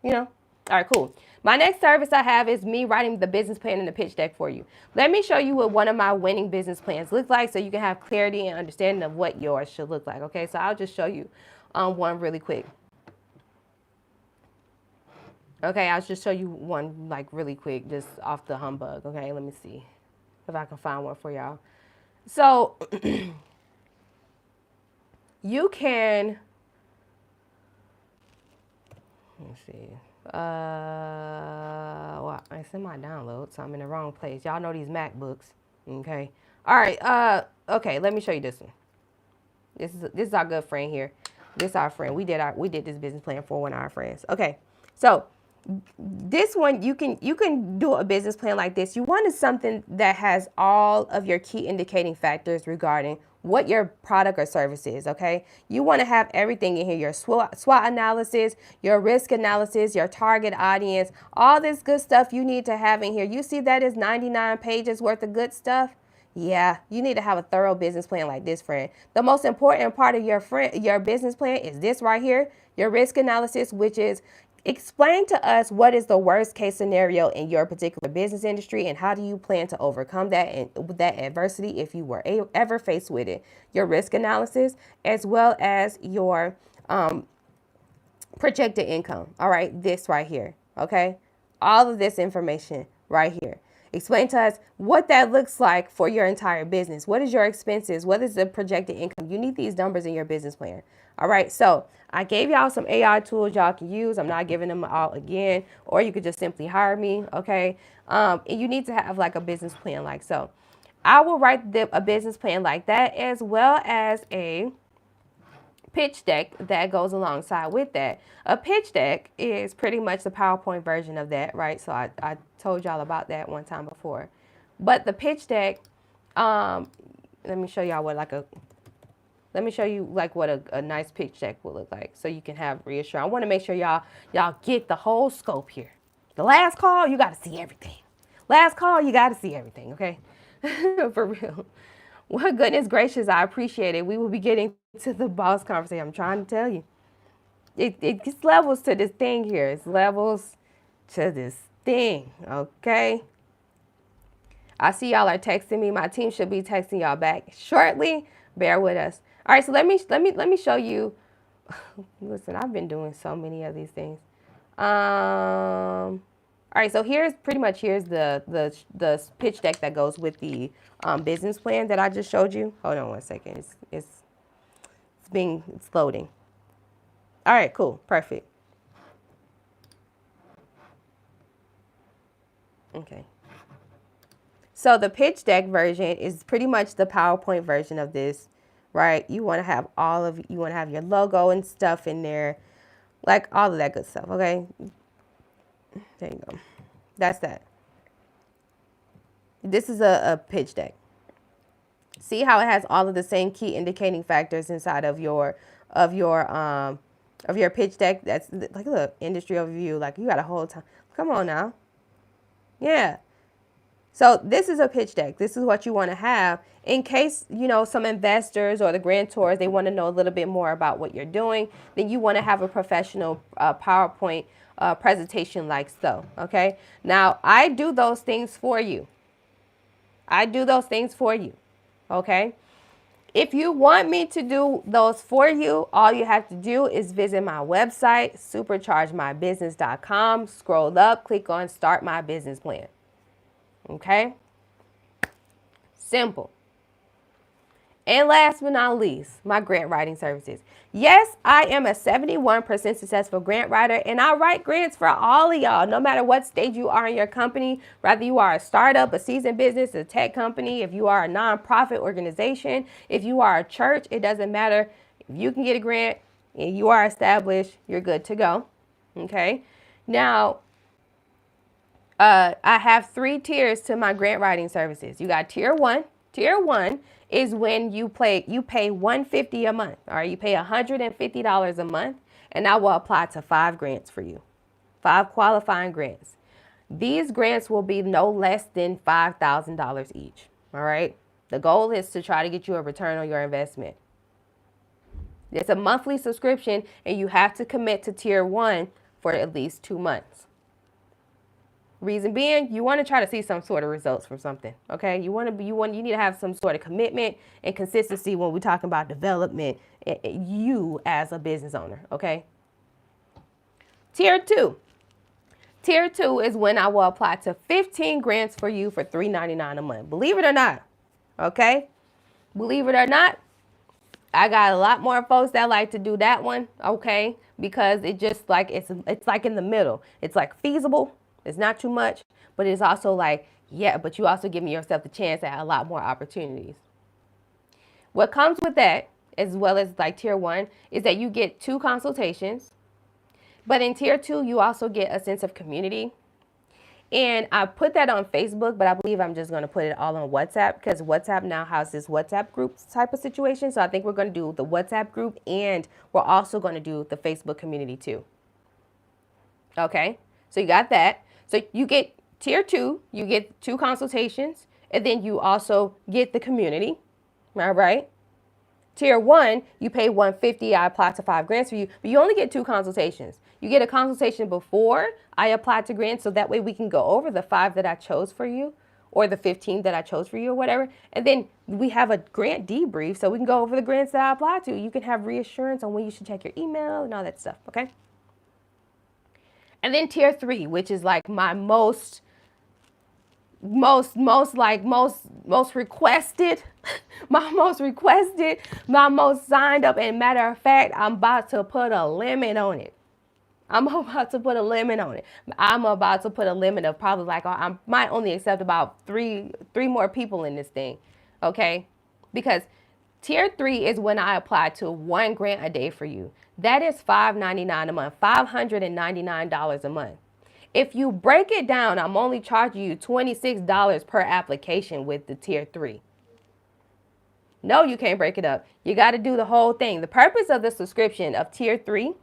All right, cool. My next service I have is me writing the business plan and the pitch deck for you. Let me show you what one of my winning business plans looks like so you can have clarity and understanding of what yours should look like. Okay, so I'll just show you one really quick. Okay, I'll just show you one like really quick, just off the humbug. Okay, let me see if I can find one for y'all. So you can, let me see. Well, it's in my download, so I'm in the wrong place. Y'all know these MacBooks. Okay. All right. Okay, let me show you this one. This is our good friend here. This is our friend. We did this business plan for one of our friends. Okay. So this one, you can do a business plan like this. You wanted something that has all of your key indicating factors regarding what your product or service is, okay? You want to have everything in here, your SWOT analysis, your risk analysis, your target audience, all this good stuff you need to have in here. You see that is 99 pages worth of good stuff? Yeah, you need to have a thorough business plan like this, friend. The most important part of your business plan is this right here, your risk analysis, which is explain to us what is the worst case scenario in your particular business industry and how do you plan to overcome that and that adversity if you were ever faced with it. Your risk analysis as well as your projected income. All right, this right here. Okay, all of this information right here. Explain to us what that looks like for your entire business. What is your expenses? What is the projected income? You need these numbers in your business plan. All right, so I gave y'all some AI tools y'all can use. I'm not giving them all again, or you could just simply hire me. Okay, and you need to have like a business plan like so. I will write a business plan like that as well as a pitch deck that goes alongside with that. A pitch deck is pretty much the PowerPoint version of that, right? So I told y'all about that one time before. But the pitch deck, let me show y'all let me show you like what a nice pitch deck will look like so you can have reassurance. I want to make sure y'all get the whole scope here. The last call, you got to see everything. Last call, you got to see everything, okay? For real. Well, goodness gracious, I appreciate it. We will be getting to the boss conversation. I'm trying to tell you. It gets levels to this thing here. It's levels to this thing, okay? I see y'all are texting me. My team should be texting y'all back shortly. Bear with us. All right, so let me show you. Listen, I've been doing so many of these things. All right, so here's the pitch deck that goes with the business plan that I just showed you. Hold on one second. It's loading. All right, cool, perfect. Okay. So the pitch deck version is pretty much the PowerPoint version of this, right? You want to have your logo and stuff in there, like all of that good stuff, okay? There you go. That's that. This is a pitch deck. See how it has all of the same key indicating factors inside of your pitch deck. That's like, look, industry overview. Like, you got a whole time. Come on now. Yeah. So this is a pitch deck. This is what you want to have in case, some investors or the grantors, they want to know a little bit more about what you're doing. Then you want to have a professional PowerPoint presentation like so. Okay. Now, I do those things for you. Okay. If you want me to do those for you, all you have to do is visit my website, superchargemybusiness.com, scroll up, click on Start My Business Plan. Okay? Simple. And last but not least, my grant writing services. Yes, I am a 71% successful grant writer, and I write grants for all of y'all, no matter what stage you are in your company, whether you are a startup, a seasoned business, a tech company, if you are a nonprofit organization, if you are a church, it doesn't matter. If you can get a grant and you are established, you're good to go. Okay? Now, I have 3 tiers to my grant writing services. You got tier 1. Tier 1 is when you pay $150 a month, or you pay $150 a month, and I will apply to 5 grants for you, 5 qualifying grants. These grants will be no less than $5,000 each. All right. The goal is to try to get you a return on your investment. It's a monthly subscription, and you have to commit to tier 1 for at least 2 months. Reason being, you want to try to see some sort of results from something, okay? You need to have some sort of commitment and consistency when we're talking about development, you as a business owner, okay? Tier 2. Tier 2 is when I will apply to 15 grants for you for $3.99 a month. Believe it or not, okay? Believe it or not, I got a lot more folks that like to do that one, okay? Because it just like it's like in the middle. It's like feasible. It's not too much, but it's also like, yeah, but you also giving yourself the chance at a lot more opportunities. What comes with that, as well as like tier 1, is that you get 2 consultations. But in tier 2, you also get a sense of community. And I put that on Facebook, but I believe I'm just going to put it all on WhatsApp because WhatsApp now has this WhatsApp group type of situation. So I think we're going to do the WhatsApp group, and we're also going to do the Facebook community too. Okay, so you got that. So you get tier 2, you get 2 consultations, And then you also get the community, all right? Tier 1, you pay $150. I apply to 5 grants for you, but you only get 2 consultations. You get a consultation before I apply to grants, so that way we can go over the 5 that I chose for you, or the 15 that I chose for you, or whatever. And then we have a grant debrief, so we can go over the grants that I applied to. You can have reassurance on when you should check your email and all that stuff, okay? And then tier 3, which is like my most requested, my most signed up. And matter of fact, I'm about to put a limit on it. I'm about to put a limit of probably like, I might only accept about three more people in this thing, okay? Because tier 3 is when I apply to 1 grant a day for you. That is $5.99 a month, $599 a month. If you break it down, I'm only charging you $26 per application with the tier 3. No, you can't break it up. You got to do the whole thing. The purpose of the subscription of tier 3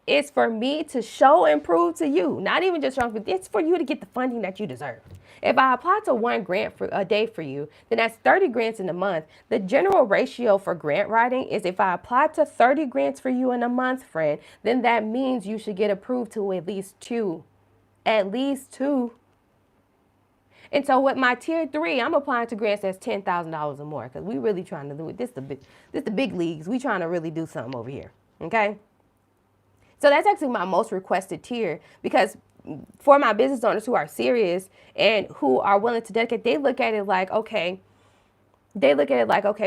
is for me to show and prove to you, not even just show, but it's for you to get the funding that you deserve. If I apply to 1 grant for a day for you, then that's 30 grants in a month. The general ratio for grant writing is if I apply to 30 grants for you in a month, friend, then that means you should get approved to at least 2. At least 2. And so with my tier 3, I'm applying to grants that's $10,000 or more, because we really trying to do it. This the big leagues. We trying to really do something over here. Okay. So that's actually my most requested tier, because for my business owners who are serious and who are willing to dedicate, they look at it like, okay,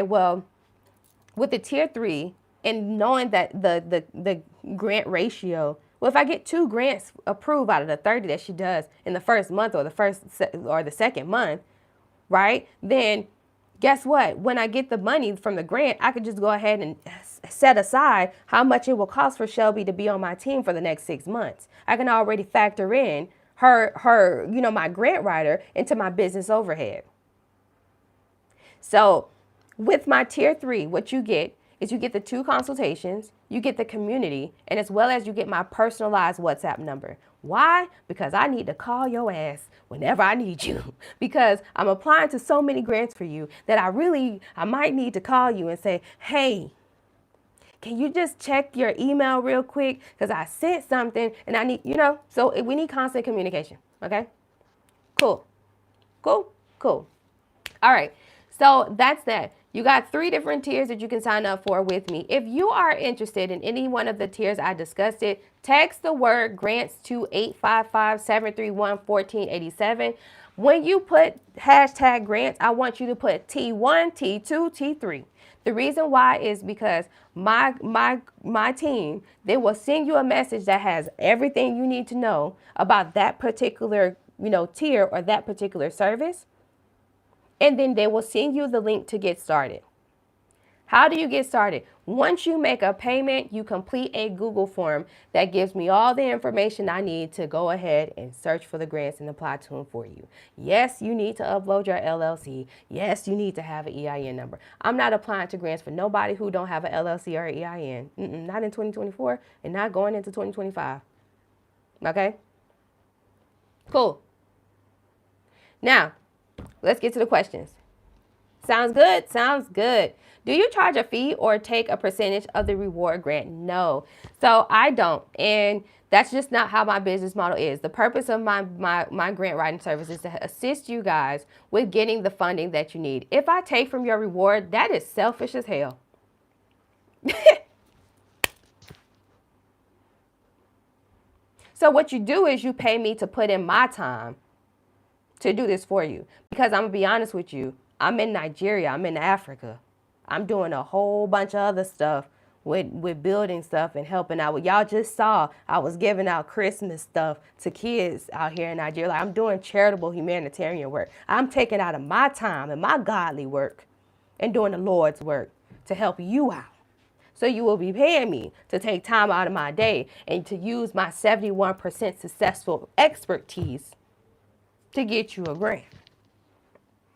well, with the tier 3 and knowing that the grant ratio, well, if I get 2 grants approved out of the 30 that she does in the first month or the second month, right? Then guess what? When I get the money from the grant, I could just go ahead and set aside how much it will cost for Shelby to be on my team for the next 6 months. I can already factor in her, my grant writer into my business overhead. So with my tier 3, what you get is you get the 2 consultations, you get the community, and as well as you get my personalized WhatsApp number. Why? Because I need to call your ass whenever I need you. Because I'm applying to so many grants for you that I might need to call you and say, hey, can you just check your email real quick? Because I sent something and I need, so we need constant communication. Okay? Cool. All right. So that's that. You got 3 different tiers that you can sign up for with me. If you are interested in any one of the tiers I discussed, text the word grants to 855-731-1487. When you put hashtag grants, I want you to put T1, T2, T3. The reason why is because my team, they will send you a message that has everything you need to know about that particular, tier or that particular service. And then they will send you the link to get started. How do you get started? Once you make a payment, you complete a Google form that gives me all the information I need to go ahead and search for the grants and apply to them for you. Yes, you need to upload your LLC. Yes, you need to have an EIN number. I'm not applying to grants for nobody who don't have an LLC or an EIN. Not in 2024 and not going into 2025. Okay? Cool. Now, let's get to the questions. Sounds good? Sounds good. Do you charge a fee or take a percentage of the reward grant? No. So I don't. And that's just not how my business model is. The purpose of my grant writing service is to assist you guys with getting the funding that you need. If I take from your reward, that is selfish as hell. So what you do is you pay me to put in my time to do this for you. Because I'm going to be honest with you, I'm in Nigeria, I'm in Africa. I'm doing a whole bunch of other stuff with building stuff and helping out. Y'all just saw I was giving out Christmas stuff to kids out here in Nigeria. Like, I'm doing charitable humanitarian work. I'm taking out of my time and my godly work and doing the Lord's work to help you out. So you will be paying me to take time out of my day and to use my 71% successful expertise to get you a grant.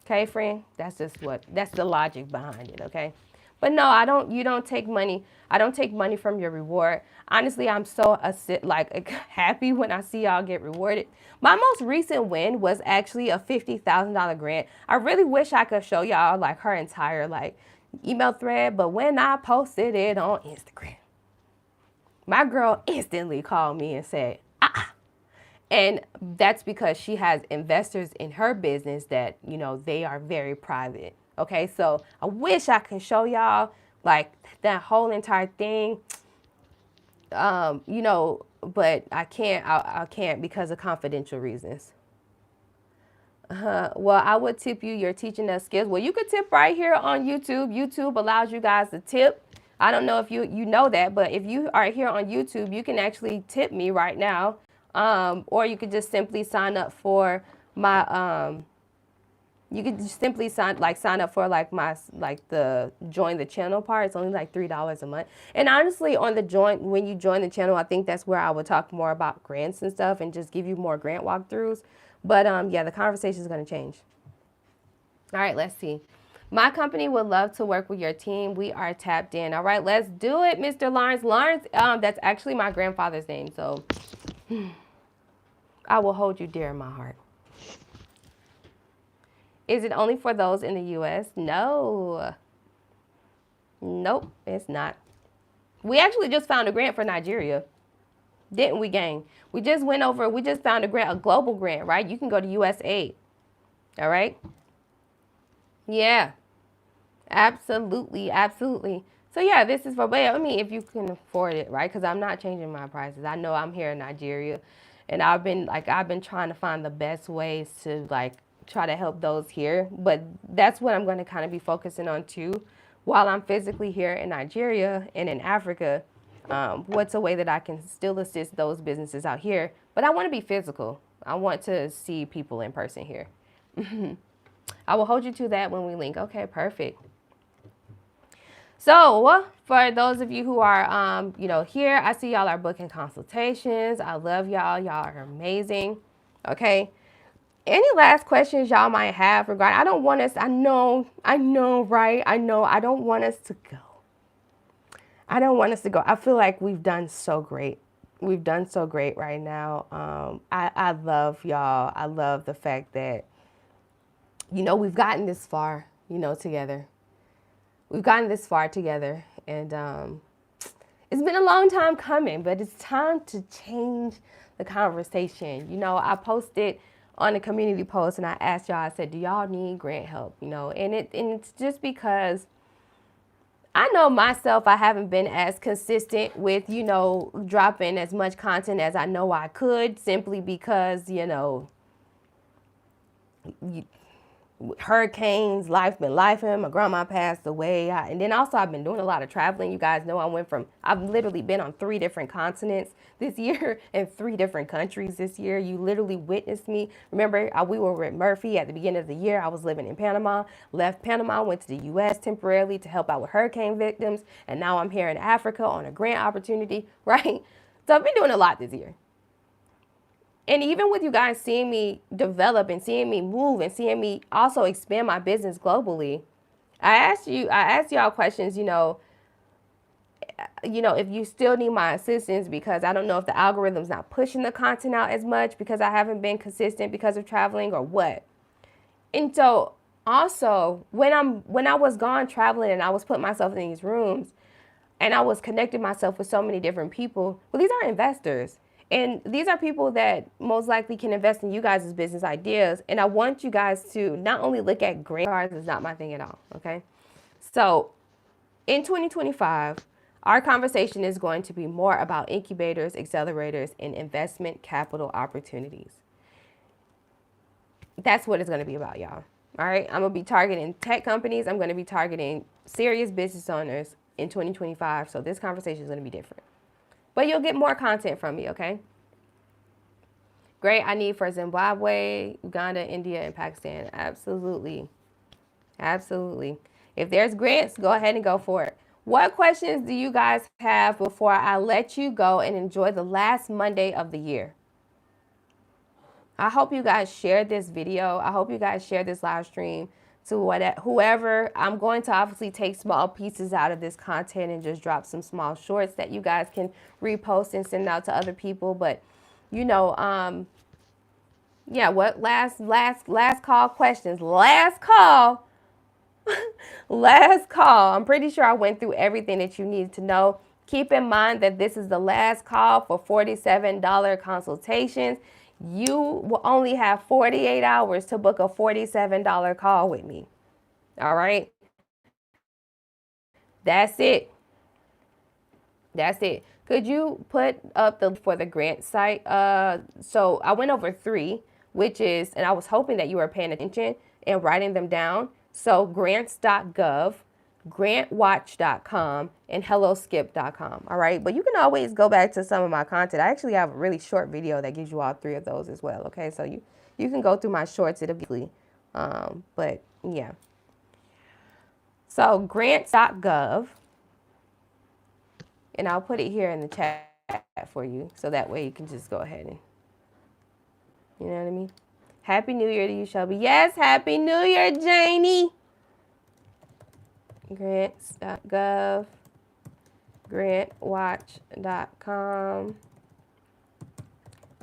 Okay, friend? That's the logic behind it, okay? But no, I don't. You don't take money. I don't take money from your reward. Honestly, I'm so happy when I see y'all get rewarded. My most recent win was actually a $50,000 grant. I really wish I could show y'all like her entire like email thread, but when I posted it on Instagram, my girl instantly called me and said, and that's because she has investors in her business that, you know, they are very private. Okay, so I wish I can show y'all like that whole entire thing, you know, but I can't. I can't because of confidential reasons. Well, I would tip you. You're teaching us skills. Well, you could tip right here on YouTube. YouTube allows you guys to tip. I don't know if you know that, but if you are here on YouTube, you can actually tip me right now, or you could just simply sign up for my. You could just simply sign up for like my like the join the channel part. It's only like $3 a month. And honestly, on the when you join the channel, I think that's where I would talk more about grants and stuff and just give you more grant walkthroughs. But yeah, the conversation is going to change. All right, let's see. My company would love to work with your team. We are tapped in. All right, let's do it, Mr. Lawrence. Lawrence, that's actually my grandfather's name, so I will hold you dear in my heart. Is it only for those in the U.S.? No. Nope, it's not. We actually just found a grant for Nigeria. Didn't we, gang? We just found a grant, a global grant, right? You can go to USAID. All right? Yeah. Absolutely, absolutely. So yeah, this is for, I mean, if you can afford it, right? Because I'm not changing my prices. I know I'm here in Nigeria, and I've been trying to find the best ways to like try to help those here. But that's what I'm going to kind of be focusing on too, while I'm physically here in Nigeria and in Africa. What's a way that I can still assist those businesses out here? But I want to be physical. I want to see people in person here. I will hold you to that when we link. Okay, perfect. So for those of you who are, you know, here, I see y'all are booking consultations. I love y'all. Y'all are amazing. Okay. Any last questions y'all might have regarding, I don't want us, I know, right? I know, I don't want us to go. I don't want us to go. I feel like we've done so great. We've done so great right now. I love y'all. I love the fact that, you know, we've gotten this far, you know, together. We've gotten this far together, and it's been a long time coming, but it's time to change the conversation. You know, I posted on a community post and I asked y'all, I said, do y'all need grant help? You know, and it's just because I know myself, I haven't been as consistent with, you know, dropping as much content as I know I could, simply because, you know, hurricanes, life been lifing. My grandma passed away. And then also I've been doing a lot of traveling. You guys know I've literally been on 3 different continents this year and 3 different countries this year. You literally witnessed me. Remember, we were with Murphy at the beginning of the year. I was living in Panama, left Panama, went to the U.S. temporarily to help out with hurricane victims. And now I'm here in Africa on a grant opportunity, right? So I've been doing a lot this year. And even with you guys seeing me develop and seeing me move and seeing me also expand my business globally, I asked y'all questions, you know, if you still need my assistance, because I don't know if the algorithm's not pushing the content out as much because I haven't been consistent because of traveling or what. And so also when I was gone traveling and I was putting myself in these rooms and I was connecting myself with so many different people, well, these are investors. And these are people that most likely can invest in you guys' business ideas. And I want you guys to not only look at grant cards, it's not my thing at all, okay? So in 2025, our conversation is going to be more about incubators, accelerators, and investment capital opportunities. That's what it's going to be about, y'all. All right, I'm going to be targeting tech companies. I'm going to be targeting serious business owners in 2025. So this conversation is going to be different. But you'll get more content from me, okay? Great, I need for Zimbabwe, Uganda, India, and Pakistan. Absolutely. Absolutely. If there's grants, go ahead and go for it. What questions do you guys have before I let you go and enjoy the last Monday of the year? I hope you guys share this video. I hope you guys share this live stream to whoever. I'm going to obviously take small pieces out of this content and just drop some small shorts that you guys can repost and send out to other people. But you know, yeah, what last call questions. Last call. Last call. I'm pretty sure I went through everything that you need to know. Keep in mind that this is the last call for $47 consultations. You will only have 48 hours to book a $47 call with me. All right. That's it. That's it. Could you put up the for the grant site? So I went over three, which is, and I was hoping that you were paying attention and writing them down. So Grants.gov, GrantWatch.com, and HelloSkip.com. All right. But you can always go back to some of my content. I actually have a really short video that gives you all three of those as well. Okay. So you can go through my shorts. It'll be, but yeah. So Grants.gov. And I'll put it here in the chat for you, so that way you can just go ahead and, you know what I mean? Happy New Year to you, Shelby. Yes, Happy New Year, Janie. Grants.gov, GrantWatch.com,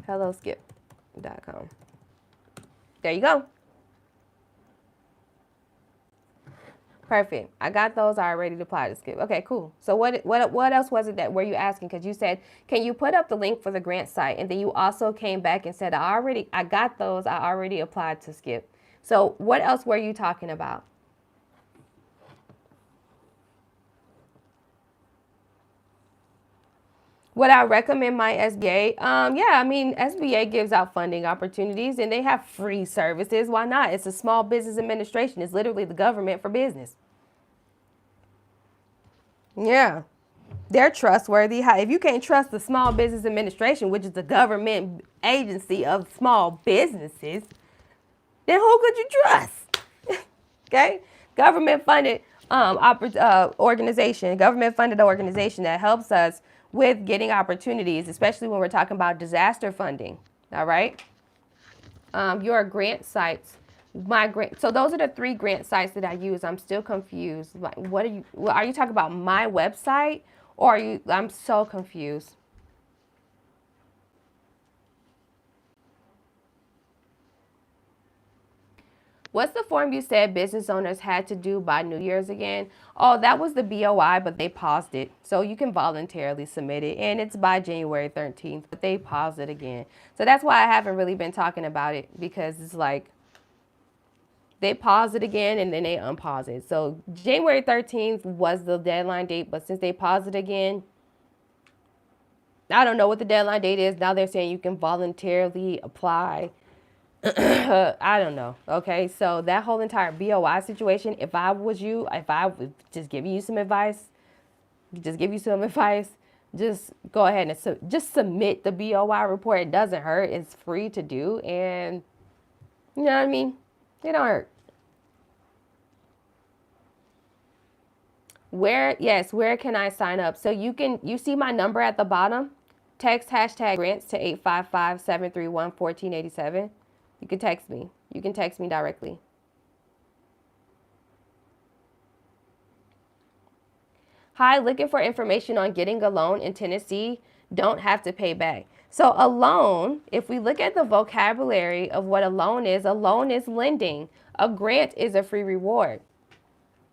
HelloSkip.com. There you go. Perfect. I got those already to apply to Skip. Okay, cool. So what else was it that were you asking? Because you said, can you put up the link for the grant site? And then you also came back and said, I got those. I already applied to Skip. So what else were you talking about? Would I recommend my SBA? Yeah, I mean, SBA gives out funding opportunities and they have free services. Why not? It's a small business administration. It's literally the government for business. Yeah, they're trustworthy. If you can't trust the Small Business Administration, which is the government agency of small businesses, then who could you trust? Okay, government funded organization that helps us with getting opportunities, especially when we're talking about disaster funding. All right. Your grant sites, so those are the three grant sites that I use. I'm still confused. Like, are you talking about my website, or I'm so confused. What's the form you said business owners had to do by New Year's again? Oh, that was the BOI, but they paused it. So you can voluntarily submit it. And it's by January 13th, but they paused it again. So that's why I haven't really been talking about it, because it's like they paused it again and then they unpause it. So January 13th was the deadline date, but since they paused it again, I don't know what the deadline date is. Now they're saying you can voluntarily apply. I don't know. Okay, so that whole entire BOI situation, if I was you, if I would just give you some advice, just go ahead and just submit the BOI report. It doesn't hurt. It's free to do, and you know what I mean? It don't hurt. Where can I sign up? So you see my number at the bottom? Text hashtag grants to 855-731-1487. You can text me. You can text me directly. Hi, looking for information on getting a loan in Tennessee. Don't have to pay back. So a loan, if we look at the vocabulary of what a loan is lending. A grant is a free reward.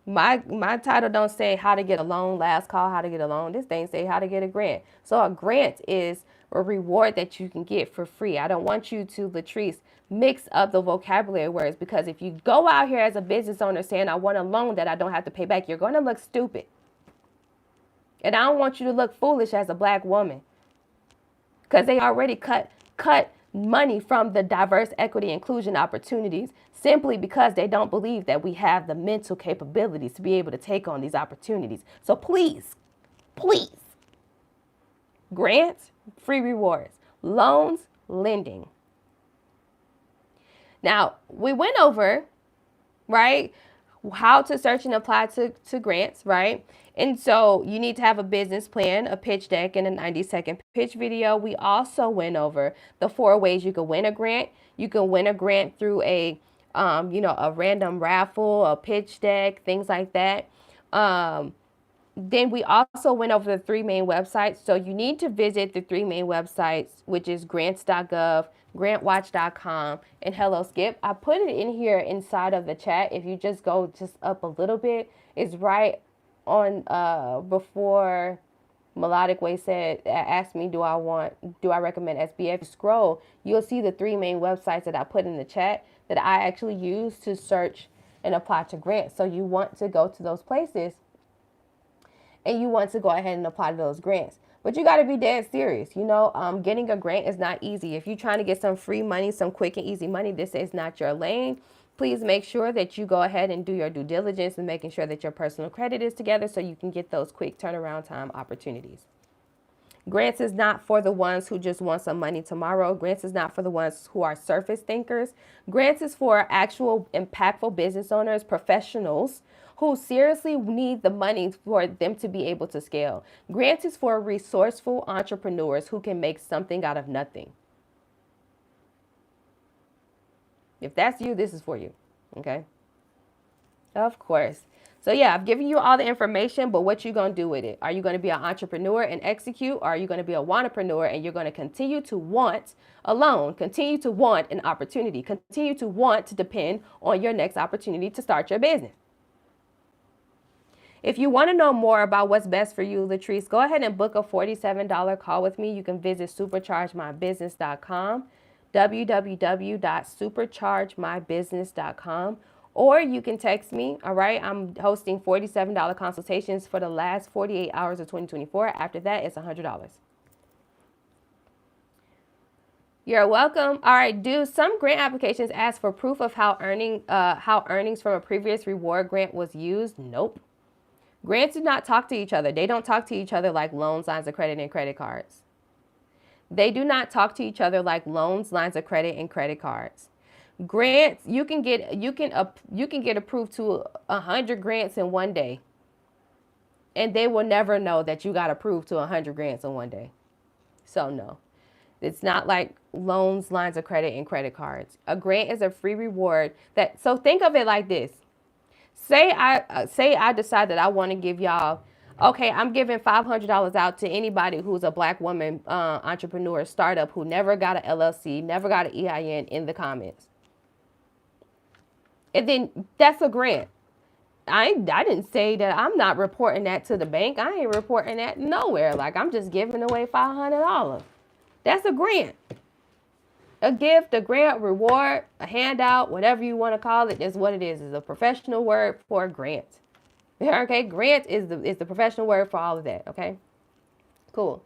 My title don't say how to get a loan, last call, how to get a loan. This thing say how to get a grant. So a grant is a reward that you can get for free. I don't want you to, Latrice, mix up the vocabulary words, because if you go out here as a business owner saying I want a loan that I don't have to pay back, you're going to look stupid. And I don't want you to look foolish as a black woman, because they already cut money from the diverse equity inclusion opportunities simply because they don't believe that we have the mental capabilities to be able to take on these opportunities. So please, grants, free rewards, loans, lending. Now, we went over, right, how to search and apply to grants, right? And so you need to have a business plan, a pitch deck, and a 90-second pitch video. We also went over the 4 ways you can win a grant. You can win a grant through a a random raffle, a pitch deck, things like that. Then we also went over the three main websites. So you need to visit the three main websites, which is Grants.gov, GrantWatch.com, and Hello Skip. I put it in here inside of the chat. If you just go just up a little bit, it's right on before Melodic Way said, asked me, do I recommend SBF? Scroll, you'll see the three main websites that I put in the chat that I actually use to search and apply to grants. So you want to go to those places and you want to go ahead and apply to those grants. But you got to be dead serious. Getting a grant is not easy. If you're trying to get some free money, some quick and easy money, this is not your lane. Please make sure that you go ahead and do your due diligence and making sure that your personal credit is together so you can get those quick turnaround time opportunities. Grants is not for the ones who just want some money tomorrow. Grants is not for the ones who are surface thinkers. Grants is for actual impactful business owners, professionals who seriously need the money for them to be able to scale. Grants is for resourceful entrepreneurs who can make something out of nothing. If that's you, this is for you. Okay? Of course. So yeah, I've given you all the information, but what you going to do with it? Are you going to be an entrepreneur and execute? Or are you going to be a wantpreneur and you're going to continue to want a loan, continue to want an opportunity, continue to want to depend on your next opportunity to start your business? If you want to know more about what's best for you, Latrice, go ahead and book a $47 call with me. You can visit superchargemybusiness.com, www.superchargemybusiness.com. Or you can text me, all right? I'm hosting $47 consultations for the last 48 hours of 2024. After that, it's $100. You're welcome. All right, do some grant applications ask for proof of how earnings from a previous reward grant was used? Nope. Grants do not talk to each other. They don't talk to each other like loans, lines of credit, and credit cards. They do not talk to each other like loans, lines of credit, and credit cards. Grants, you can get approved to 100 grants in one day, and they will never know that you got approved to 100 grants in one day. So no, it's not like loans, lines of credit, and credit cards. A grant is a free reward. So think of it like this. Say I decide that I want to give y'all, okay, I'm giving $500 out to anybody who's a black woman entrepreneur startup who never got an LLC, never got an EIN in the comments. And then that's a grant. I didn't say that. I'm not reporting that to the bank. I ain't reporting that nowhere. Like, I'm just giving away $500. That's a grant. A gift, a grant, reward, a handout, whatever you want to call it, is what it is. It's a professional word for grant. Okay, grant is the professional word for all of that. Okay, cool.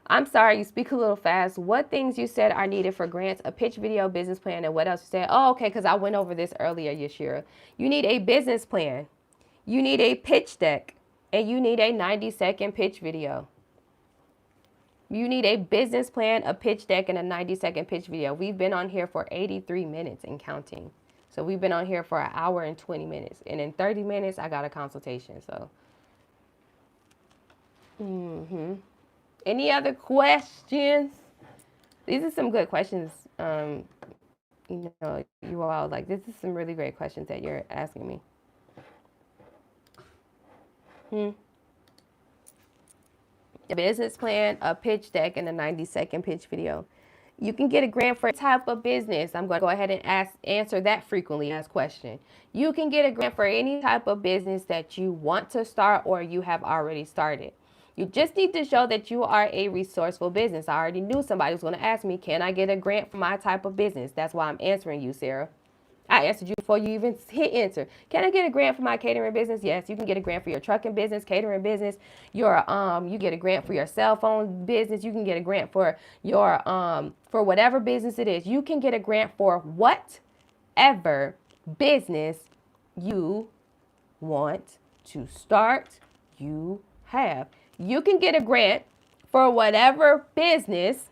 I'm sorry, you speak a little fast. What things you said are needed for grants? A pitch video, business plan, and what else you said? Oh, okay, because I went over this earlier, Yashira. You need a business plan. You need a pitch deck. And you need a 90-second pitch video. You need a business plan, a pitch deck, and a 90-second pitch video. We've been on here for 83 minutes and counting. So we've been on here for an hour and 20 minutes. And in 30 minutes, I got a consultation. So, Any other questions? These are some good questions. You all, like, this is some really great questions that you're asking me. A business plan, a pitch deck, and a 90-second pitch video. You can get a grant for a type of business. I'm going to go ahead and answer that frequently asked question. You can get a grant for any type of business that you want to start or you have already started. You just need to show that you are a resourceful business. I already knew somebody was going to ask me, can I get a grant for my type of business? That's why I'm answering you, Sarah. I answered you before you even hit enter. Can I get a grant for my catering business? Yes, you can get a grant for your trucking business, catering business. You get a grant for your cell phone business. You can get a grant for your for whatever business it is. You can get a grant for whatever business you want to start. You have. You can get a grant for whatever business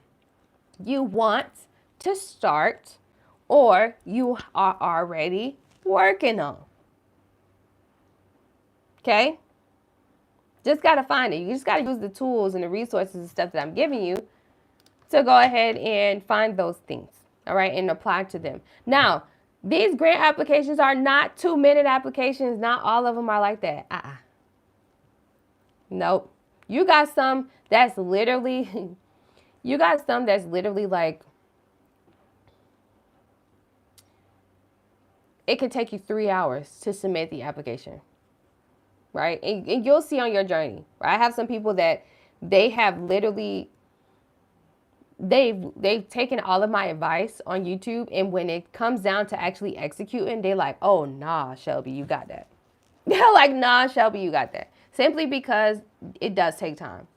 you want to start or you are already working on. Okay? Just got to find it. You just got to use the tools and the resources and stuff that I'm giving you to go ahead and find those things, all right, and apply to them. Now, These grant applications are not 2-minute applications. Not all of them are like that. Nope. You got some that's literally, like, it could take you 3 hours to submit the application, right? And you'll see on your journey, right? I have some people that they have literally, they've taken all of my advice on YouTube, and when it comes down to actually executing, they're like, oh, nah, Shelby, you got that. They're like, nah, Shelby, you got that. Simply because it does take time.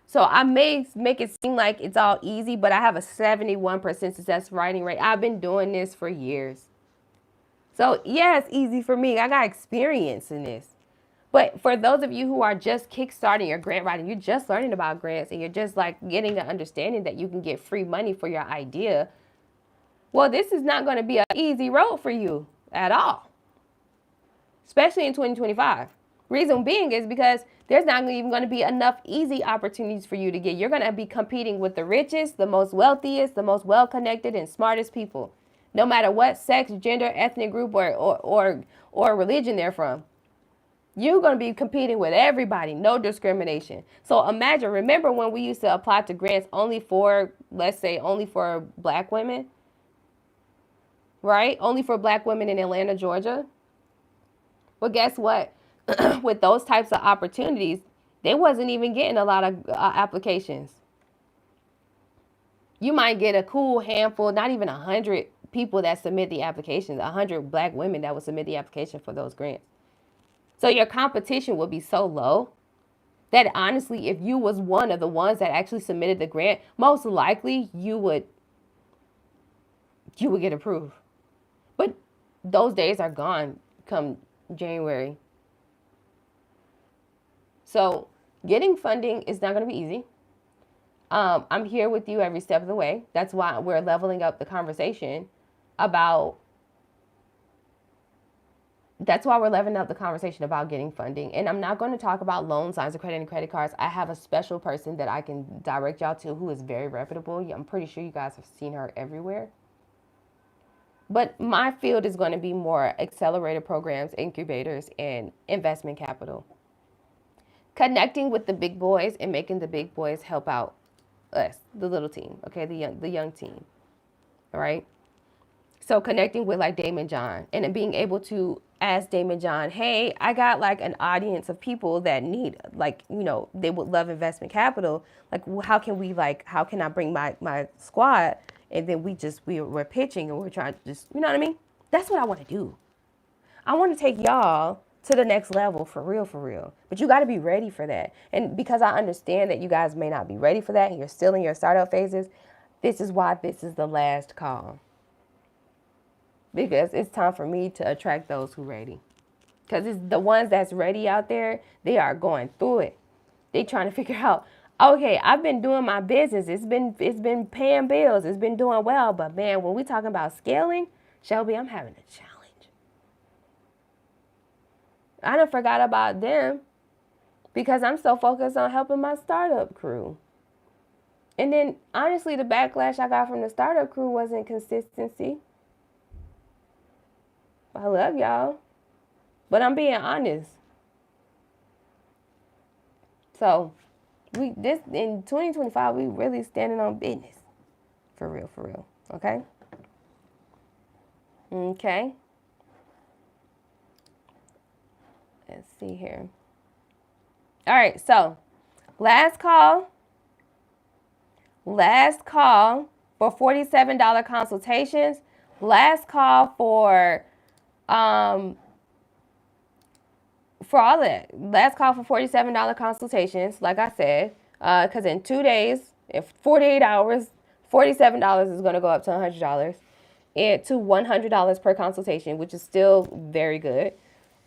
So I may make it seem like it's all easy, but I have a 71% success writing rate. I've been doing this for years. So yeah, it's easy for me. I got experience in this. But for those of you who are just kickstarting your grant writing, you're just learning about grants and you're just like getting an understanding that you can get free money for your idea. Well, this is not going to be an easy road for you at all, especially in 2025. Reason being is because there's not even going to be enough easy opportunities for you to get. You're going to be competing with the richest, the most wealthiest, the most well-connected and smartest people, no matter what sex, gender, ethnic group, or religion they're from. You're going to be competing with everybody, no discrimination. So imagine, remember when we used to apply to grants only for, let's say, only for black women, right? Only for black women in Atlanta, Georgia. Well, guess what? With those types of opportunities, they wasn't even getting a lot of applications. You might get a cool handful, not even 100 people that submit the applications, 100 black women that would submit the application for those grants. So your competition would be so low that honestly, if you was one of the ones that actually submitted the grant, most likely you would get approved. But those days are gone come January. So getting funding is not going to be easy. I'm here with you every step of the way. That's why we're leveling up the conversation about getting funding. And I'm not going to talk about loans, lines of credit, and credit cards. I have a special person that I can direct y'all to who is very reputable. I'm pretty sure you guys have seen her everywhere. But my field is going to be more accelerator programs, incubators, and investment capital. Connecting with the big boys and making the big boys help out us, the little team, okay, the young team, all right? So connecting with like Damon John and then being able to ask Damon John, hey, I got like an audience of people that need, like, you know, they would love investment capital. Like, how can I bring my squad? And then we're pitching and we're trying to just, you know what I mean? That's what I want to do. I want to take y'all to the next level for real. But you got to be ready for that. And because I understand that you guys may not be ready for that and you're still in your startup phases, this is why this is the last call. Because it's time for me to attract those who are ready. Because it's the ones that's ready out there, they are going through it. They trying to figure out, okay, I've been doing my business. It's been paying bills. It's been doing well. But man, when we talking about scaling, Shelby, I'm having a challenge. I done forgot about them because I'm so focused on helping my startup crew. And then, honestly, the backlash I got from the startup crew wasn't consistency. I love y'all, but I'm being honest. So, in 2025, we really standing on business. For real. Okay? Okay. Let's see here. All right, so last call for $47 consultations. Last call for all that. Last call for $47 consultations, like I said, because in 2 days, in 48 hours, $47 is going to go up to $100 and to $100 per consultation, which is still very good.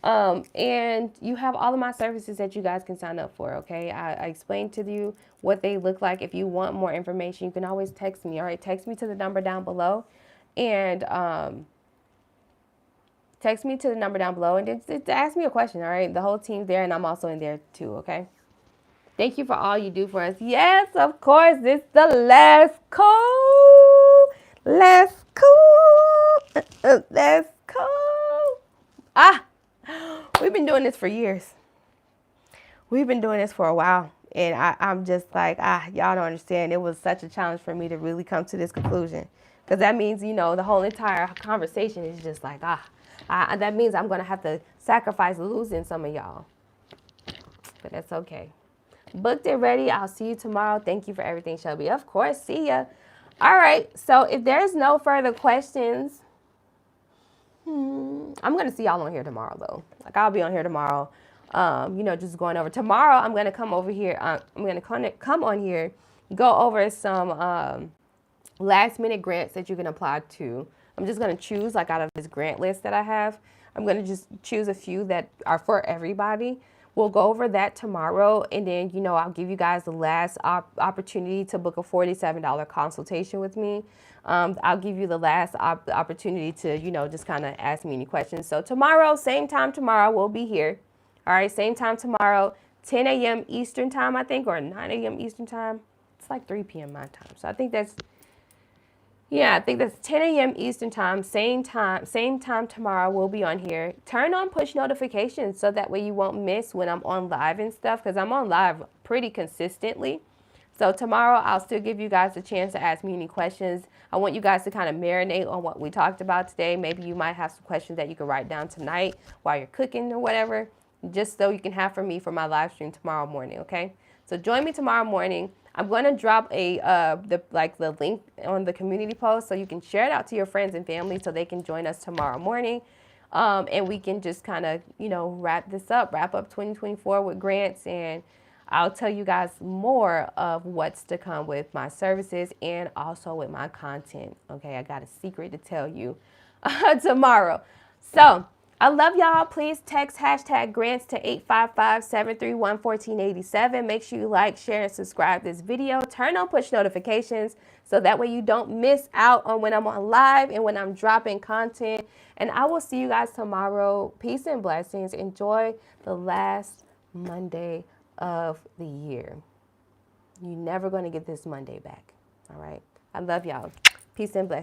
And you have all of my services that you guys can sign up for, okay? I explained to you what they look like. If you want more information, you can always text me, all right? Text me to the number down below and just ask me a question, all right? The whole team's there and I'm also in there too, okay? Thank you for all you do for us. Yes, of course, this is the last call. Last call. That's cool. Ah, we've been doing this for years. We've been doing this for a while. And I'm just like, y'all don't understand. It was such a challenge for me to really come to this conclusion. Because that means, you know, the whole entire conversation is just like, that means I'm going to have to sacrifice losing some of y'all. But that's okay. Booked and ready. I'll see you tomorrow. Thank you for everything, Shelby. Of course. See ya. All right. So if there's no further questions, I'm going to see y'all on here tomorrow, though. Like, I'll be on here tomorrow. You know, just going over. Tomorrow, I'm going to come over here. I'm going to come on here, go over some last minute grants that you can apply to. I'm just going to choose, like, out of this grant list that I have. I'm going to just choose a few that are for everybody. We'll go over that tomorrow, and then, you know, I'll give you guys the last opportunity to book a $47 consultation with me. I'll give you the last opportunity to, you know, just kind of ask me any questions. So tomorrow, same time tomorrow, we'll be here. All right, same time tomorrow, 10 a.m. Eastern time, I think, or 9 a.m. Eastern time. It's like 3 p.m. my time. So I think that's 10 a.m. Eastern time, same time tomorrow. We'll be on here. Turn on push notifications so that way you won't miss when I'm on live and stuff, because I'm on live pretty consistently. So tomorrow I'll still give you guys a chance to ask me any questions. I want you guys to kind of marinate on what we talked about today. Maybe you might have some questions that you can write down tonight while you're cooking or whatever, just so you can have for me for my live stream tomorrow morning, okay? So join me tomorrow morning. I'm going to drop the link on the community post so you can share it out to your friends and family so they can join us tomorrow morning. And we can just kind of, you know, wrap up 2024 with grants, and I'll tell you guys more of what's to come with my services and also with my content. Okay, I got a secret to tell you tomorrow. So I love y'all. Please text #grants to 855-731-1487. Make sure you like, share, and subscribe this video. Turn on push notifications so that way you don't miss out on when I'm on live and when I'm dropping content. And I will see you guys tomorrow. Peace and blessings. Enjoy the last Monday of the year. You're never going to get this Monday back. All right. I love y'all. Peace and blessings.